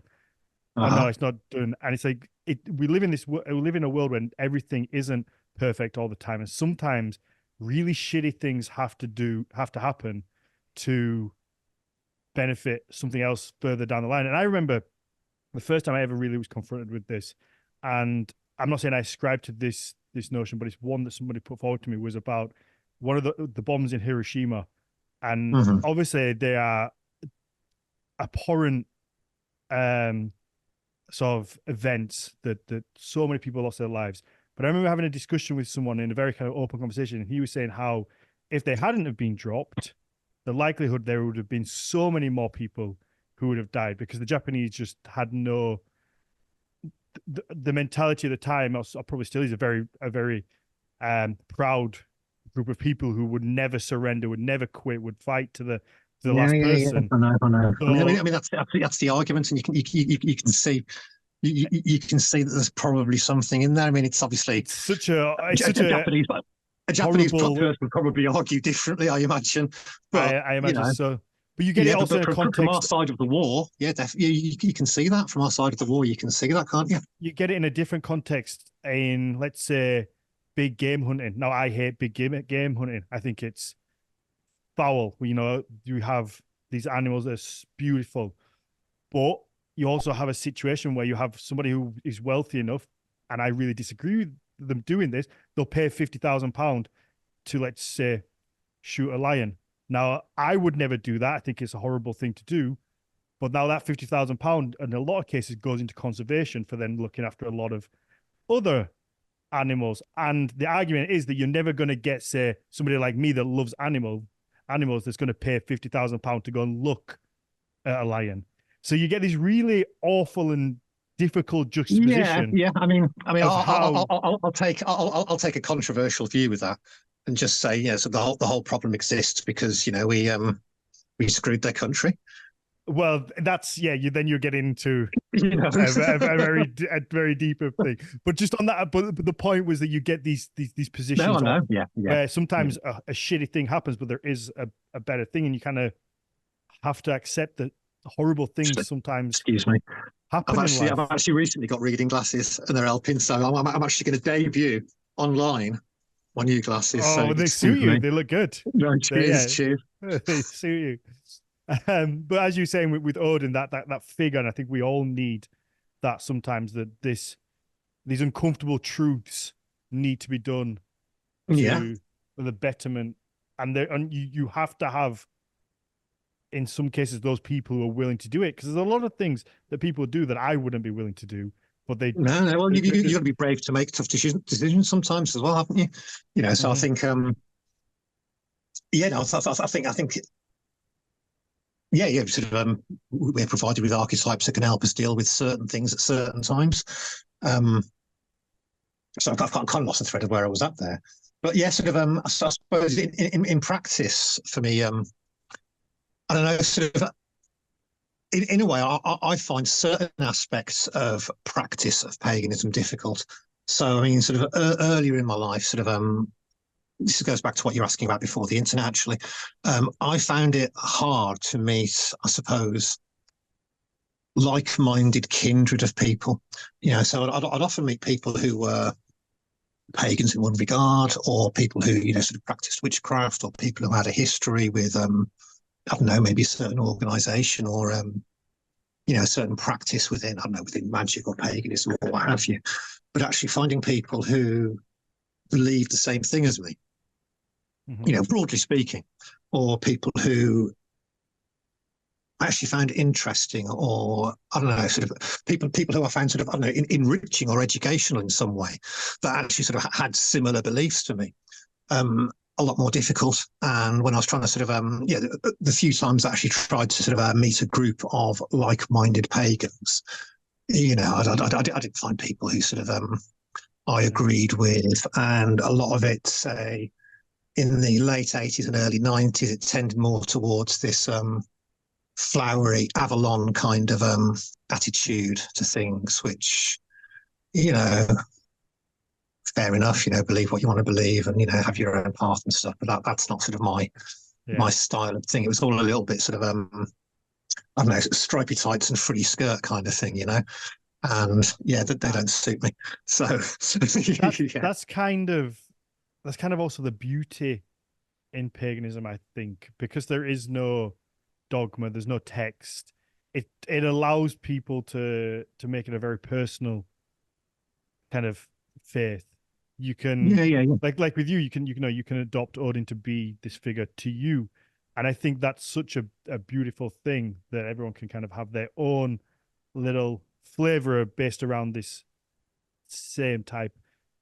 "Oh Uh-huh. no, it's not done." And it's like we live in we live in a world when everything isn't perfect all the time, and sometimes really shitty things have to happen to benefit something else further down the line. And I remember the first time I ever really was confronted with this, and I'm not saying I ascribe to this notion, but it's one that somebody put forward to me, was about one of the bombs in Hiroshima. And Hmm. obviously they are abhorrent um sort of events that so many people lost their lives. But I remember having a discussion with someone in a very kind of open conversation, and he was saying how if they hadn't have been dropped, the likelihood there would have been so many more people who would have died, because the Japanese just had no the mentality at the time, or probably still is, a very proud group of people who would never surrender, would never quit, would fight to the Yeah, last yeah, yeah. person. I know, I know. So That's the argument, and you can see you can see that there's probably something in there. I mean, it's obviously it's such a A Japanese horrible. person would probably argue differently, I imagine. But I you imagine know, so. But you get it yeah, also but in a from our context. side of the war, yeah, definitely, you can see that from our side of the war. You can see that, can't you? You get it in a different context in, let's say, big game hunting. Now, I hate big game hunting. I think it's foul. You know, you have these animals that are beautiful, but you also have a situation where you have somebody who is wealthy enough, and I really disagree with them doing this. They'll pay £50,000 to, let's say, shoot a lion. Now, I would never do that. I think it's a horrible thing to do. But now that £50,000 in a lot of cases goes into conservation for then looking after a lot of other animals. And the argument is that you're never going to get, say, somebody like me that loves animals that's going to pay £50,000 to go and look at a lion. So you get this really awful and difficult Yeah, juxtaposition yeah. of how. I'll take a controversial view with that, and just say, yeah. So the whole problem exists because we screwed their country. Well, that's yeah. You're getting into You know. a very deeper thing. But just on that, but the point was that you get these No, I positions know. Yeah, yeah, where yeah. sometimes a shitty thing happens, but there is a better thing, and you kind of have to accept that horrible things sometimes Excuse me. happen in I've life. actually recently got reading glasses, and they're helping. So I'm actually going to debut online my new glasses. So Oh, they suit excuse you. me. They look good. No, They, cheers, yeah, cheers. they suit you. But as you're saying with Odin, that figure, and I think we all need that sometimes, that these uncomfortable truths need to be done Yeah. to for the betterment, and you have to have, in some cases, those people who are willing to do it, because there's a lot of things that people do that I wouldn't be willing to do, but they. No, no. Well, you There's, got to be brave to make tough decisions sometimes as well, haven't you? So I Mhm. think, yeah, no, I think, yeah, yeah. We're provided with archetypes that can help us deal with certain things at certain times. Um, so I've kind of lost the thread of where I was at there. But yeah, I suppose in practice for me, I don't know, in a way, I find certain aspects of practice of paganism difficult. So, I mean, earlier in my life, this goes back to what you're asking about before the internet, actually. I found it hard to meet, I suppose, like-minded kindred of people. So I'd often meet people who were pagans in one regard, or people who, practiced witchcraft, or people who had a history with, I don't know, maybe a certain organization, or a certain practice within, I don't know, within magic or paganism or what have you. But actually finding people who believe the same thing as me, broadly speaking, or people who I actually found interesting, or I don't know, sort of people who I found sort of, I don't know, enriching or educational in some way, that actually sort of had similar beliefs to me. A lot more difficult. And when I was trying to sort of, the few times I actually tried to sort of meet a group of like-minded pagans, I didn't find people who sort of I agreed with, and a lot of it, say, in the late 80s and early 90s, it tended more towards this flowery Avalon kind of attitude to things, which, fair enough, believe what you want to believe and, have your own path and stuff. But that's not sort of my style of thing. It was all a little bit sort of, I don't know, stripy tights and frilly skirt kind of thing, And they don't suit me. So that's kind of also the beauty in paganism, I think, because there is no dogma, there's no text. It allows people to make it a very personal kind of faith. You can like with you, you can adopt Odin to be this figure to you, and I think that's such a beautiful thing that everyone can kind of have their own little flavor based around this same type,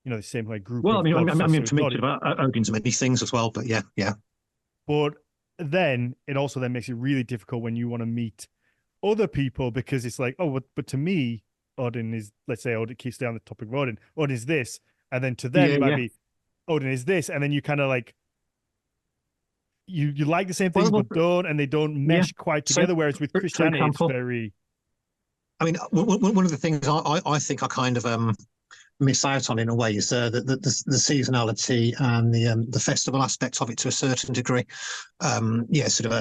the same like group. Well, of I mean, gods. for me, Odin's many things as well, but yeah. But then it also then makes it really difficult when you want to meet other people, because it's like, oh, but to me, Odin is, let's say Odin keeps down the topic of Odin is this, and then to them it might be Odin is this, and then you kind of like you like the same things but don't, and they don't mesh quite together. So, whereas with Christianity, example, it's very. I mean, one of the things I think I kind of miss out on in a way is the seasonality and the festival aspect of it to a certain degree. I mean, it's sort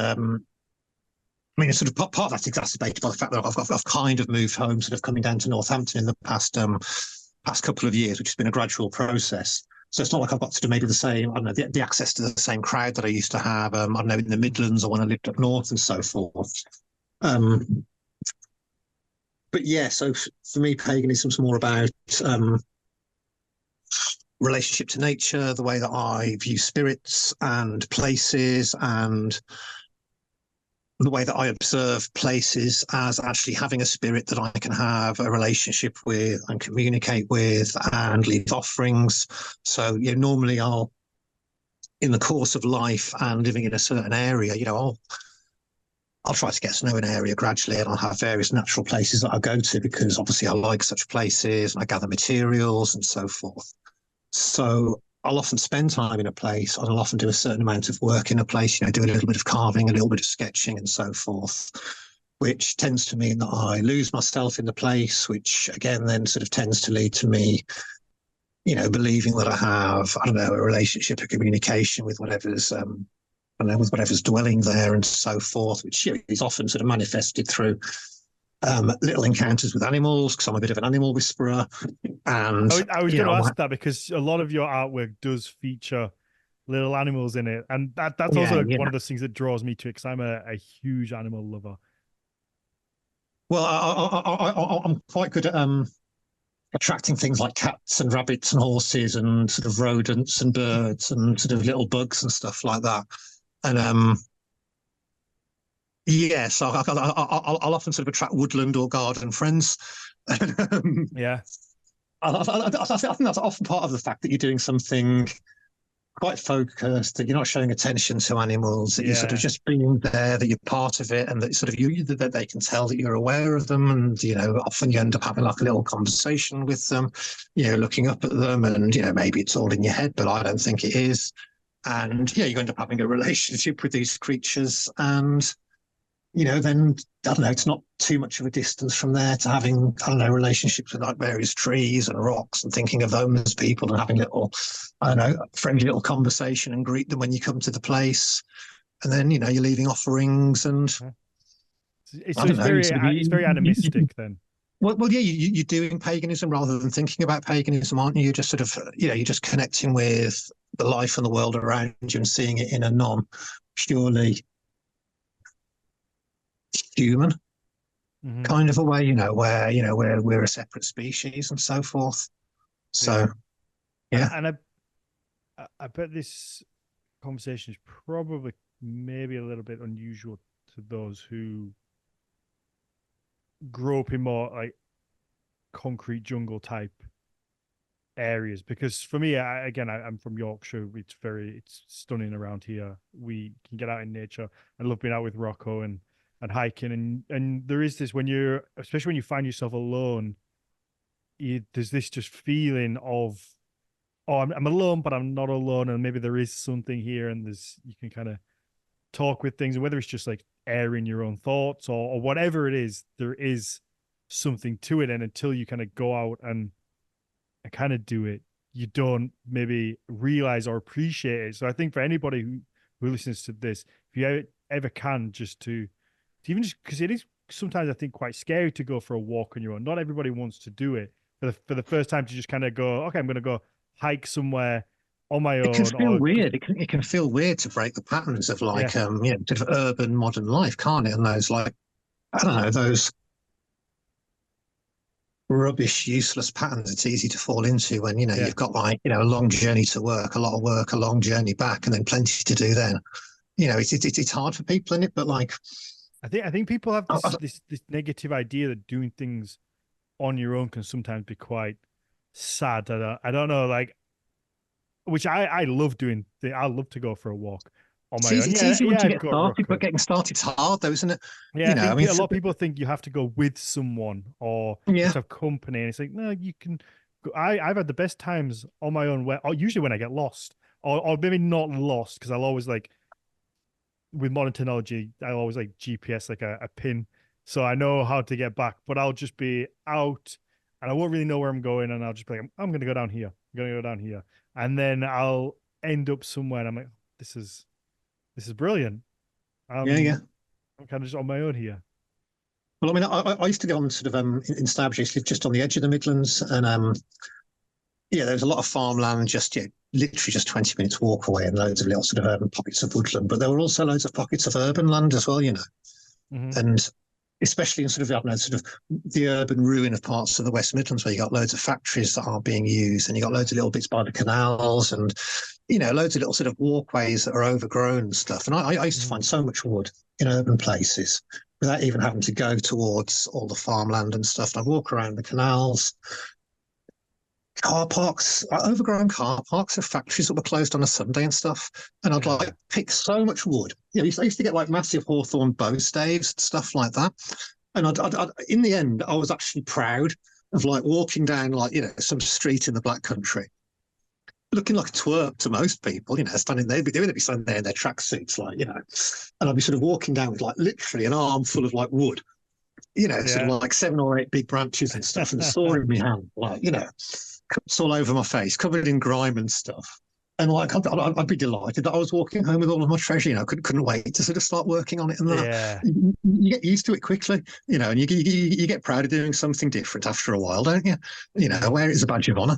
of part of that's exacerbated by the fact that I've kind of moved home, sort of coming down to Northampton in the past couple of years, which has been a gradual process. So it's not like I've got to do maybe the same, I don't know, the access to the same crowd that I used to have, I don't know, in the Midlands or when I lived up north and so forth. But yeah, so for me, paganism's more about relationship to nature, the way that I view spirits and places, and the way that I observe places as actually having a spirit that I can have a relationship with and communicate with and leave offerings. So, normally I'll, in the course of life and living in a certain area, I'll try to get to know an area gradually, and I'll have various natural places that I go to because obviously I like such places and I gather materials and so forth. So I'll often spend time in a place, and I'll often do a certain amount of work in a place, do a little bit of carving, a little bit of sketching and so forth, which tends to mean that I lose myself in the place, which again then sort of tends to lead to me, believing that I have, I don't know, a relationship, a communication with whatever's, with whatever's dwelling there and so forth, which is often sort of manifested through little encounters with animals, because I'm a bit of an animal whisperer. And I was going to ask that because a lot of your artwork does feature little animals in it, and that's also one of those things that draws me to it, because I'm a huge animal lover. Well, I'm quite good at attracting things like cats and rabbits and horses and sort of rodents and birds and sort of little bugs and stuff like that. And so I'll often sort of attract woodland or garden friends. Yeah. I think that's often part of the fact that you're doing something quite focused, that you're not showing attention to animals, that you're sort of just being there, that you're part of it, and that sort of that they can tell that you're aware of them. And, often you end up having like a little conversation with them, looking up at them, and, maybe it's all in your head, but I don't think it is. And you end up having a relationship with these creatures, and then, I don't know, it's not too much of a distance from there to having, I don't know, relationships with like various trees and rocks and thinking of them as people and having little, I don't know, friendly little conversation and greet them when you come to the place. And then, you're leaving offerings and... It's very animistic then. Well, you're doing paganism rather than thinking about paganism, aren't you? You're just sort of, you're just connecting with the life and the world around you and seeing it in a non-purely human kind of a way, where we're a separate species and so forth. So, and I bet this conversation is probably maybe a little bit unusual to those who grow up in more like concrete jungle type areas. Because for me, I'm from Yorkshire. It's stunning around here. We can get out in nature. I love being out with Rocco and hiking. And there is this when you're, especially when you find yourself alone, there's this just feeling of, oh, I'm alone, but I'm not alone, and maybe there is something here, and there's you can kind of talk with things, and whether it's just like airing your own thoughts or whatever it is, there is something to it. And until you kind of go out and kind of do it, you don't maybe realize or appreciate it. So I think for anybody who listens to this, if you ever can, just to even just because it is sometimes I think quite scary to go for a walk on your own. Not everybody wants to do it for the first time, to just kind of go, okay, I'm going to go hike somewhere on my It can own. feel Or weird. It can feel weird to break the patterns of yeah, sort of urban modern life, can't it? And those like I don't know those rubbish, useless patterns it's easy to fall into when yeah. you've got like a long journey to work, a lot of work, a long journey back, and then plenty to do. Then it's hard for people in it, but like I think people have I, I, this negative idea that doing things on your own can sometimes be quite sad. I don't know, like, which I love doing. I love to go for a walk on my own. it's Yeah, easy yeah, once you I've get got started, but Rocco. getting started's hard, though, isn't it? Yeah, I think I mean, a lot of people think you have to go with someone or you have yeah. to have company, and it's like no, you can. I've had the best times on my own. Or usually when I get lost, or maybe not lost, because I'll always like with modern technology, I always like GPS like a pin, so I know how to get back. But I'll just be out, and I won't really know where I'm going, and I'll just be like, I'm going to go down here. I'm going to go down here, and then I'll end up somewhere, and I'm like, this is brilliant. Yeah, yeah. I'm kind of just on my own here. Well, I mean, I used to go on sort of in Stourbridge, just on the edge of the Midlands, and yeah, there was a lot of farmland, just literally just 20 minutes walk away, and loads of little sort of urban pockets of woodland. But there were also loads of pockets of urban land as well, Hmm. and especially in sort of I don't know, sort of the urban ruin of parts of the West Midlands where you got loads of factories that aren't being used, and you got loads of little bits by the canals, and loads of little sort of walkways that are overgrown and stuff. And I used to Hmm. find so much wood in urban places without even having to go towards all the farmland and stuff. And I'd walk around the canals, car parks, overgrown car parks of factories that were closed on a Sunday and stuff. And I'd like Yeah. pick so much wood. I used to get like massive hawthorn bow staves and stuff like that. And in the end, I was actually proud of like walking down like some street in the Black Country, looking like a twerp to most people, standing there, they'd be standing there in their tracksuits, like, and I'd be sort of walking down with like literally an armful of like wood, sort of Yeah. like 7 or 8 big branches and stuff, and a saw in my hand, like, cuts all over my face, covered in grime and stuff. And like, I'd be delighted that I was walking home with all of my treasure. Couldn't wait to sort of start working on it. And that Yeah. you get used to it quickly, and you get proud of doing something different after a while, don't you? Mhm. Wear it as a badge of honor.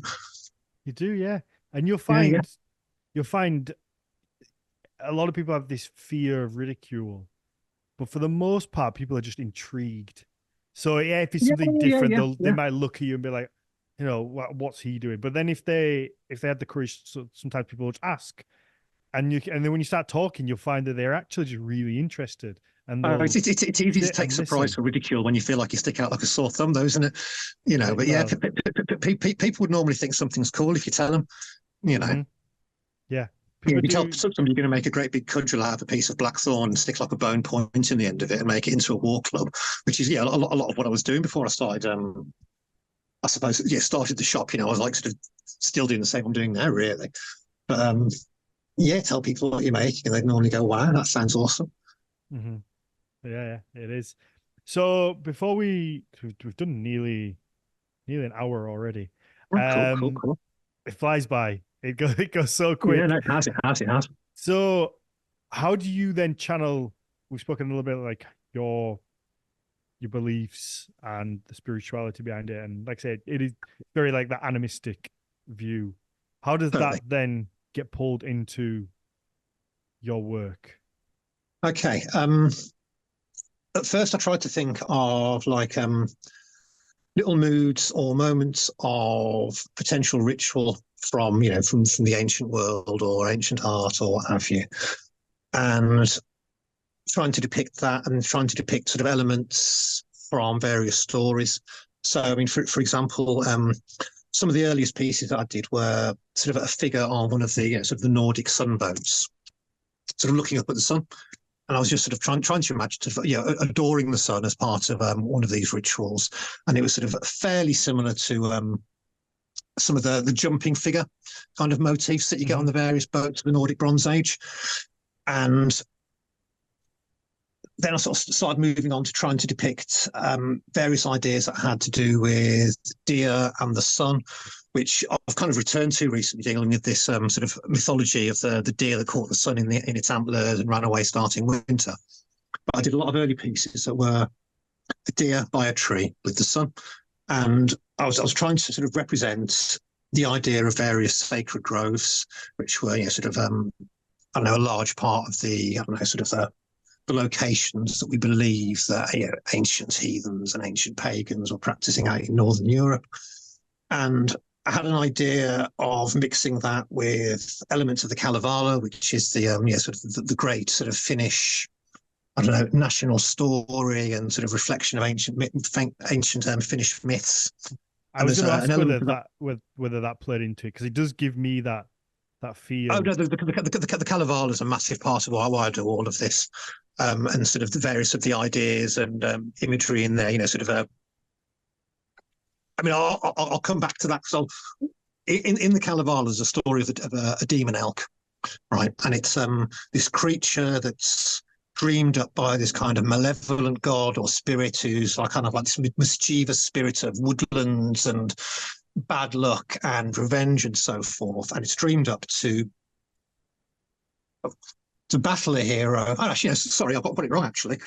You do, yeah. And you'll Yeah, yeah. find you'll find a lot of people have this fear of ridicule, but for the most part, people are just intrigued. So yeah, if it's Yeah, something yeah, different, yeah, they yeah. might look at you and be like, what's he doing? But then if they had the courage, so sometimes people would ask, and then when you start talking, you'll find that they're actually just really interested, and Oh, they'll it's easy to sit take and surprise listen. for ridicule when you feel like you stick out like a sore thumb, though, isn't it? But yeah, Well, people would normally think something's cool if you tell them, you know. hmm, yeah, Yeah, people if you tell do. somebody you're going to make a great big cudgel out of a piece of blackthorn and stick like a bone point in the end of it and make it into a war club, which is a lot of what I was doing before I started. I suppose started the shop. I was like sort of still doing the same I'm doing now, really. But yeah, tell people what you're making, and they'd normally go, "Wow, that sounds awesome." Hmm. Yeah, yeah, it is. So before we've done nearly an hour already. Oh, cool, cool, Um, cool. it flies by. It goes so Yeah, quick. no, it has. So how do you then channel? We've spoken a little bit like your beliefs and the spirituality behind it, and like I said, it is very like that animistic view. How does that Totally. then get pulled into your work? Okay. At first, I tried to think of like little moods or moments of potential ritual from from the ancient world or ancient art or what have you, and trying to depict that and trying to depict sort of elements from various stories. So, I mean, for example, some of the earliest pieces that I did were sort of a figure on one of the sort of the Nordic sunboats, sort of looking up at the sun. And I was just sort of trying to imagine, adoring the sun as part of one of these rituals. And it was sort of fairly similar to some of the jumping figure kind of motifs that you get on the various boats of the Nordic Bronze Age. And then I sort of started moving on to trying to depict various ideas that had to do with deer and the sun, which I've kind of returned to recently, dealing with this sort of mythology of the deer that caught the sun in its antlers and ran away starting winter. But I did a lot of early pieces that were a deer by a tree with the sun, and I was trying to sort of represent the idea of various sacred groves, which were sort of I don't know, a large part of the sort of the locations that we believe that ancient heathens and ancient pagans were practicing out in Northern Europe. And I had an idea of mixing that with elements of the Kalevala, which is the sort of the great sort of Finnish, I don't know, national story and sort of reflection of ancient Finnish myths. I was going to ask whether that played into it, because it does give me that feel. Oh no, the Kalevala is a massive part of why I do all of this, and sort of the various of the ideas and imagery in there. Sort of I mean, I'll come back to that. So, in the Kalevala is a story of a demon elk, right? And it's this creature that's dreamed up by this kind of malevolent god or spirit who's like kind of like this mischievous spirit of woodlands and bad luck and revenge and so forth, and it's dreamed up to battle a hero. Oh, actually, no, sorry, I got it wrong. Actually,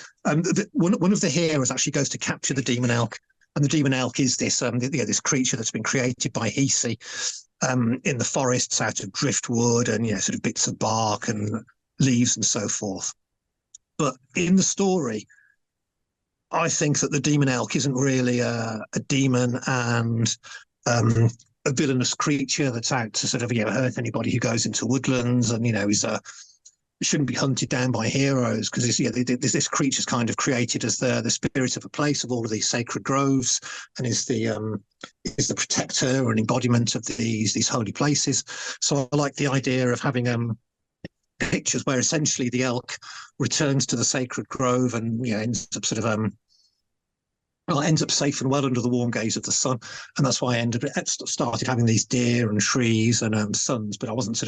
one of the heroes actually goes to capture the demon elk, and the demon elk is this this creature that's been created by Hisi in the forests out of driftwood and sort of bits of bark and leaves and so forth. But in the story, I think that the demon elk isn't really a demon and a villainous creature that's out to sort of hurt anybody who goes into woodlands, and shouldn't be hunted down by heroes, because this creature's kind of created as the spirit of a place, of all of these sacred groves, and is the protector and embodiment of these holy places. So I like the idea of having pictures where essentially the elk returns to the sacred grove and ends up sort of ends up safe and well under the warm gaze of the sun. And that's why I started having these deer and trees and suns. But I wasn't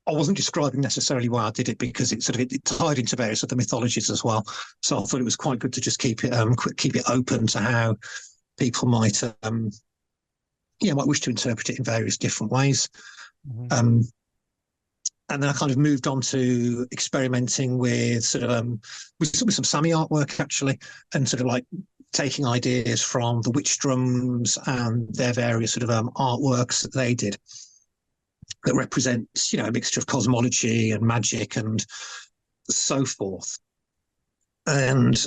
I wasn't describing necessarily why I did it, because it tied into various other mythologies as well. So I thought it was quite good to just keep it open to how people might wish to interpret it in various different ways. Mm-hmm. And then I kind of moved on to experimenting with sort of with some Sami artwork actually, and sort of like taking ideas from the witch drums and their various sort of artworks that they did that represents a mixture of cosmology and magic and so forth. And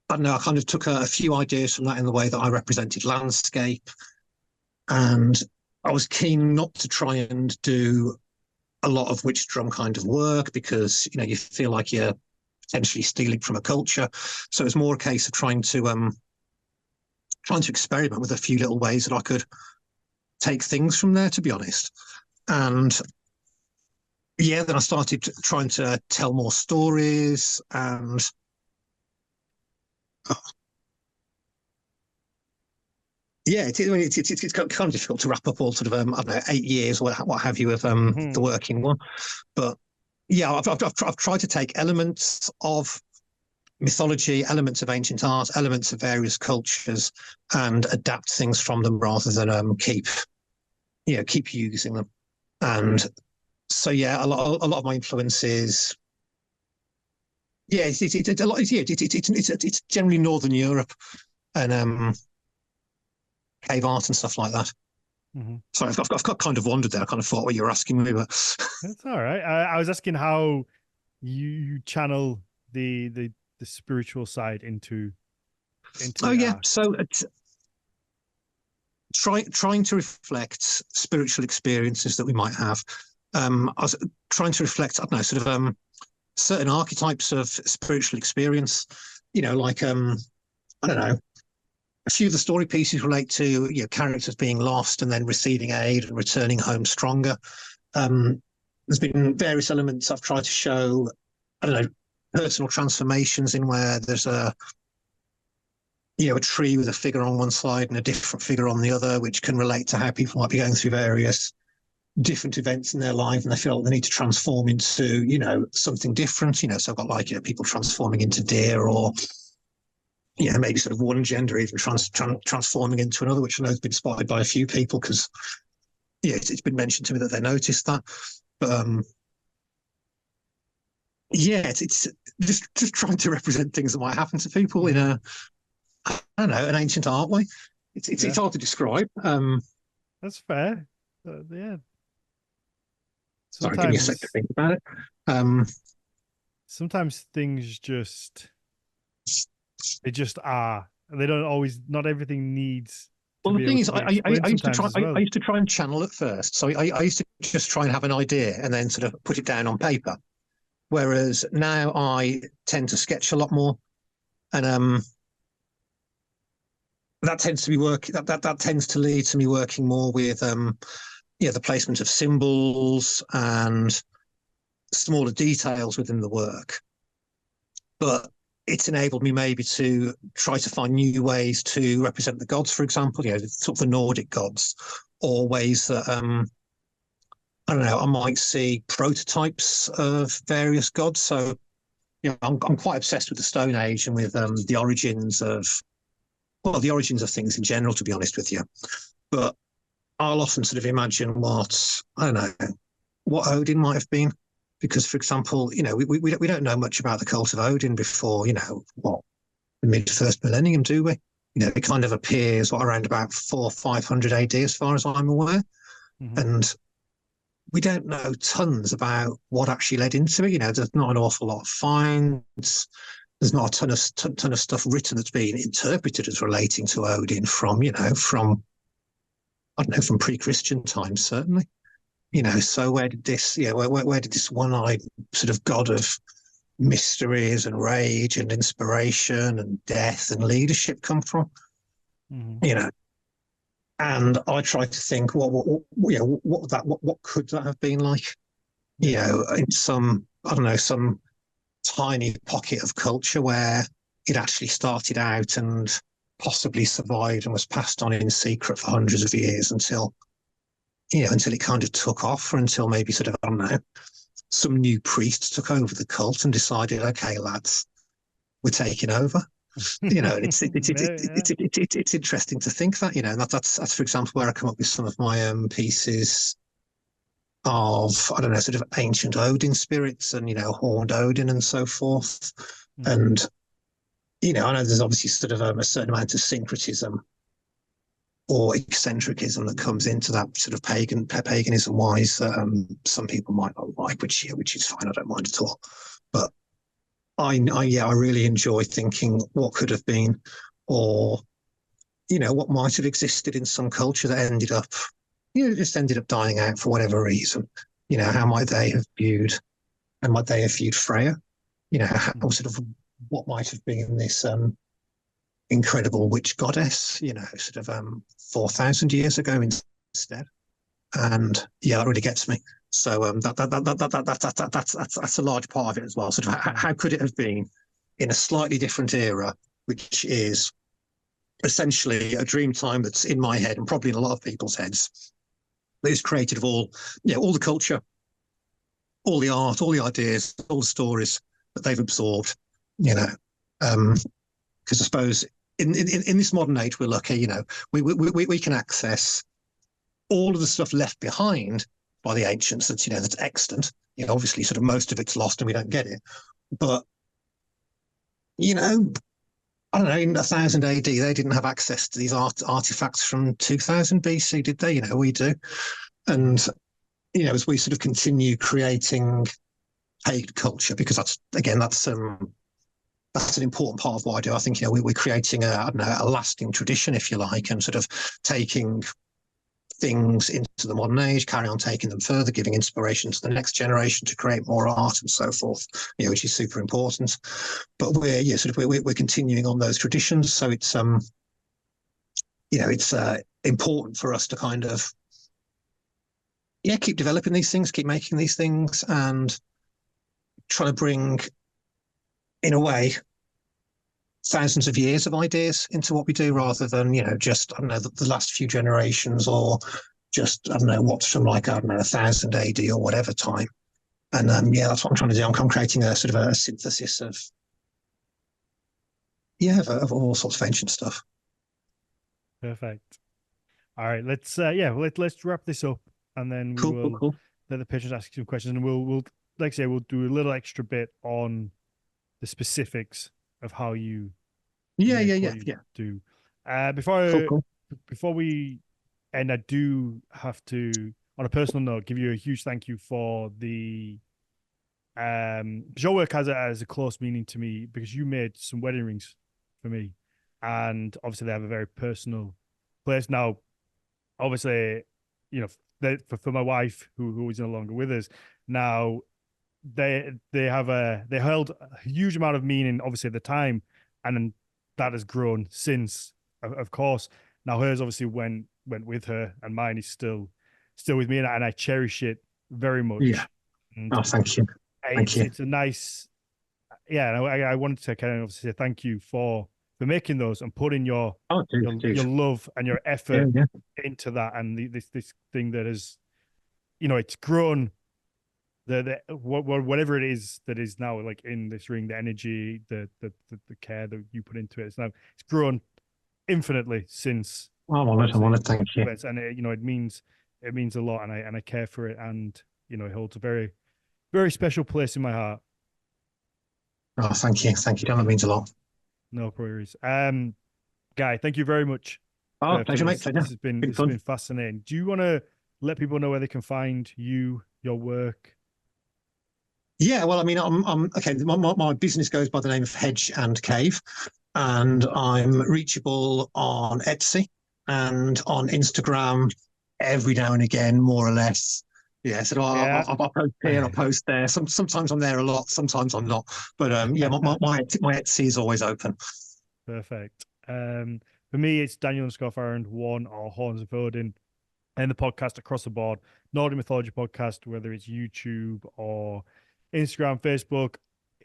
I don't know, I kind of took a few ideas from that in the way that I represented landscape, and I was keen not to try and do a lot of witch drum kind of work, because you feel like you're potentially stealing from a culture. So it's more a case of trying to experiment with a few little ways that I could take things from there, to be honest. And then I started trying to tell more stories, and it's kind of difficult to wrap up all sort of I don't know, 8 years or what have you of the working one. But I've tried to take elements of mythology, elements of ancient art, elements of various cultures, and adapt things from them rather than keep using them. And so a lot of my influences, it's generally Northern Europe and cave art and stuff like that. Mm-hmm. So I've got kind of wandered there. I kind of thought what you were asking me, but that's all right. I was asking how you channel the spiritual side into into Oh the yeah, art? so trying to reflect spiritual experiences that we might have. I was trying to reflect, I don't know, sort of certain archetypes of spiritual experience. Like I don't know, a few of the story pieces relate to characters being lost and then receiving aid and returning home stronger. There's been various elements I've tried to show. I don't know, personal transformations in where there's a tree with a figure on one side and a different figure on the other, which can relate to how people might be going through various different events in their life, and they feel like they need to transform into something different. So I've got like people transforming into deer, or maybe sort of one gender even transforming into another, which I know has been spotted by a few people because it's been mentioned to me that they noticed that. But it's just trying to represent things that might happen to people in a, I don't know, an ancient art way. It's hard to describe. That's fair. Yeah. Sorry, give me a second to think about it. Sometimes things they just are. They don't always. Not everything needs. Well, the thing is, I used to try. Well. I used to try and channel at first. So I used to just try and have an idea and then sort of put it down on paper. Whereas now I tend to sketch a lot more, and that tends to be that tends to lead to me working more with the placement of symbols and smaller details within the work. But it's enabled me maybe to try to find new ways to represent the gods, for example, sort of the Nordic gods, or ways that I don't know, I might see prototypes of various gods. So I'm quite obsessed with the Stone Age and with the origins of things in general, to be honest with you. But I'll often sort of imagine what Odin might have been, because, for example, we don't know much about the cult of Odin before the mid first millennium, do we? It kind of appears around about 400-500 AD, as far as I'm aware, and we don't know tons about what actually led into it. There's not an awful lot of finds. There's not a ton of stuff written that's been interpreted as relating to Odin from pre-Christian times, certainly. So where did this one-eyed sort of god of mysteries and rage and inspiration and death and leadership come from? And I try to think, what could that have been like? In some, I don't know, some tiny pocket of culture where it actually started out and possibly survived and was passed on in secret for hundreds of years until it kind of took off, or until maybe sort of, I don't know, some new priests took over the cult and decided, okay, lads, we're taking over. It's interesting to think that, and that's for example where I come up with some of my pieces of, I don't know, sort of ancient Odin spirits and horned Odin and so forth. And I know there's obviously sort of a certain amount of syncretism or eccentricism that comes into that sort of paganism wise that some people might not like, which is fine. I don't mind at all. But I really enjoy thinking what could have been, or what might have existed in some culture that ended up dying out for whatever reason. How might they have viewed Freya? How sort of what might have been this incredible witch goddess, sort of 4,000 years ago instead. And that really gets me. So that's a large part of it as well. Sort of how could it have been in a slightly different era, which is essentially a dream time that's in my head and probably in a lot of people's heads, that is created of all the culture, all the art, all the ideas, all the stories that they've absorbed. Because I suppose in this modern age we're lucky. We can access all of the stuff left behind by the ancients that's extant. Obviously sort of most of it's lost and we don't get it. But I don't know, in 1000 AD they didn't have access to these artifacts from 2000 BC, did they? We do. And as we sort of continue creating pagan culture, because that's that's an important part of what I do. I think, we're creating a lasting tradition, if you like, and sort of taking things into the modern age, carry on taking them further, giving inspiration to the next generation to create more art and so forth, which is super important. But we're continuing on those traditions. So it's it's important for us to kind of keep developing these things, keep making these things, and try to bring, in a way, thousands of years of ideas into what we do, rather than just, I don't know, the last few generations, or just, I don't know, what's from, like, I don't know, 1000 AD or whatever time. And that's what I'm trying to do. I'm creating a sort of a synthesis of all sorts of ancient stuff. Perfect. All right, let's wrap this up, and then we will Cool. let the patrons ask some questions, and we'll like I say, we'll do a little extra bit on the specifics of how you do. Cool. Before we end, I do have to, on a personal note, give you a huge thank you for the your work has a close meaning to me, because you made some wedding rings for me, and obviously they have a very personal place. Now, obviously, for my wife who is no longer with us now, they held a huge amount of meaning, obviously, at the time, and then that has grown since, of course. Now hers obviously went with her, and mine is still with me, and I cherish it very much. Yeah. And thank you. It's a nice, I wanted to kind of obviously say thank you for making those and putting your love and your effort into that, and this thing that is, it's grown, whatever it is that is now, like, in this ring, the energy, the care that you put into it, it's grown infinitely since. I'm honored. Thank you. And it means a lot, and I care for it, and it holds a very, very special place in my heart. Oh, thank you. That means a lot. No worries. Guy, thank you very much. Pleasure, mate. Pleasure. This has been fascinating. Do you want to let people know where they can find you, your work? Yeah, well, I mean, I'm okay. My business goes by the name of Hedge and Cave, and I'm reachable on Etsy and on Instagram every now and again, more or less. Yeah, so I post here, I post there. Sometimes I'm there a lot, sometimes I'm not. But my Etsy is always open. Perfect. For me, it's Daniel_Farrand1 or Horns of Odin, and the podcast across the board, Nordic Mythology podcast, whether it's YouTube or Instagram, Facebook.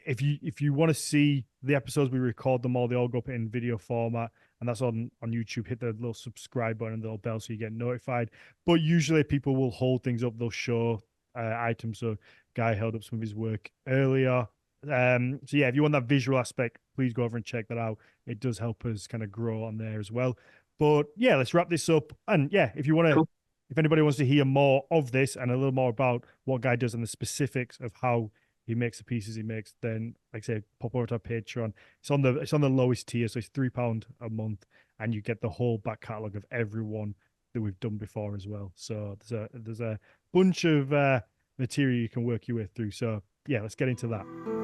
If you want to see the episodes, we record them all. They all go up in video format, and that's on YouTube. Hit the little subscribe button and the little bell so you get notified. But usually people will hold things up. They'll show items. So Guy held up some of his work earlier. So yeah, if you want that visual aspect, please go over and check that out. It does help us kind of grow on there as well. But yeah, let's wrap this up. And yeah, if you want to, if anybody wants to hear more of this and a little more about what Guy does and the specifics of how he makes the pieces he makes, then, like I say, pop over to our Patreon. It's on the lowest tier, so it's £3 a month, and you get the whole back catalogue of everyone that we've done before as well. So there's a bunch of material you can work your way through. So yeah, let's get into that.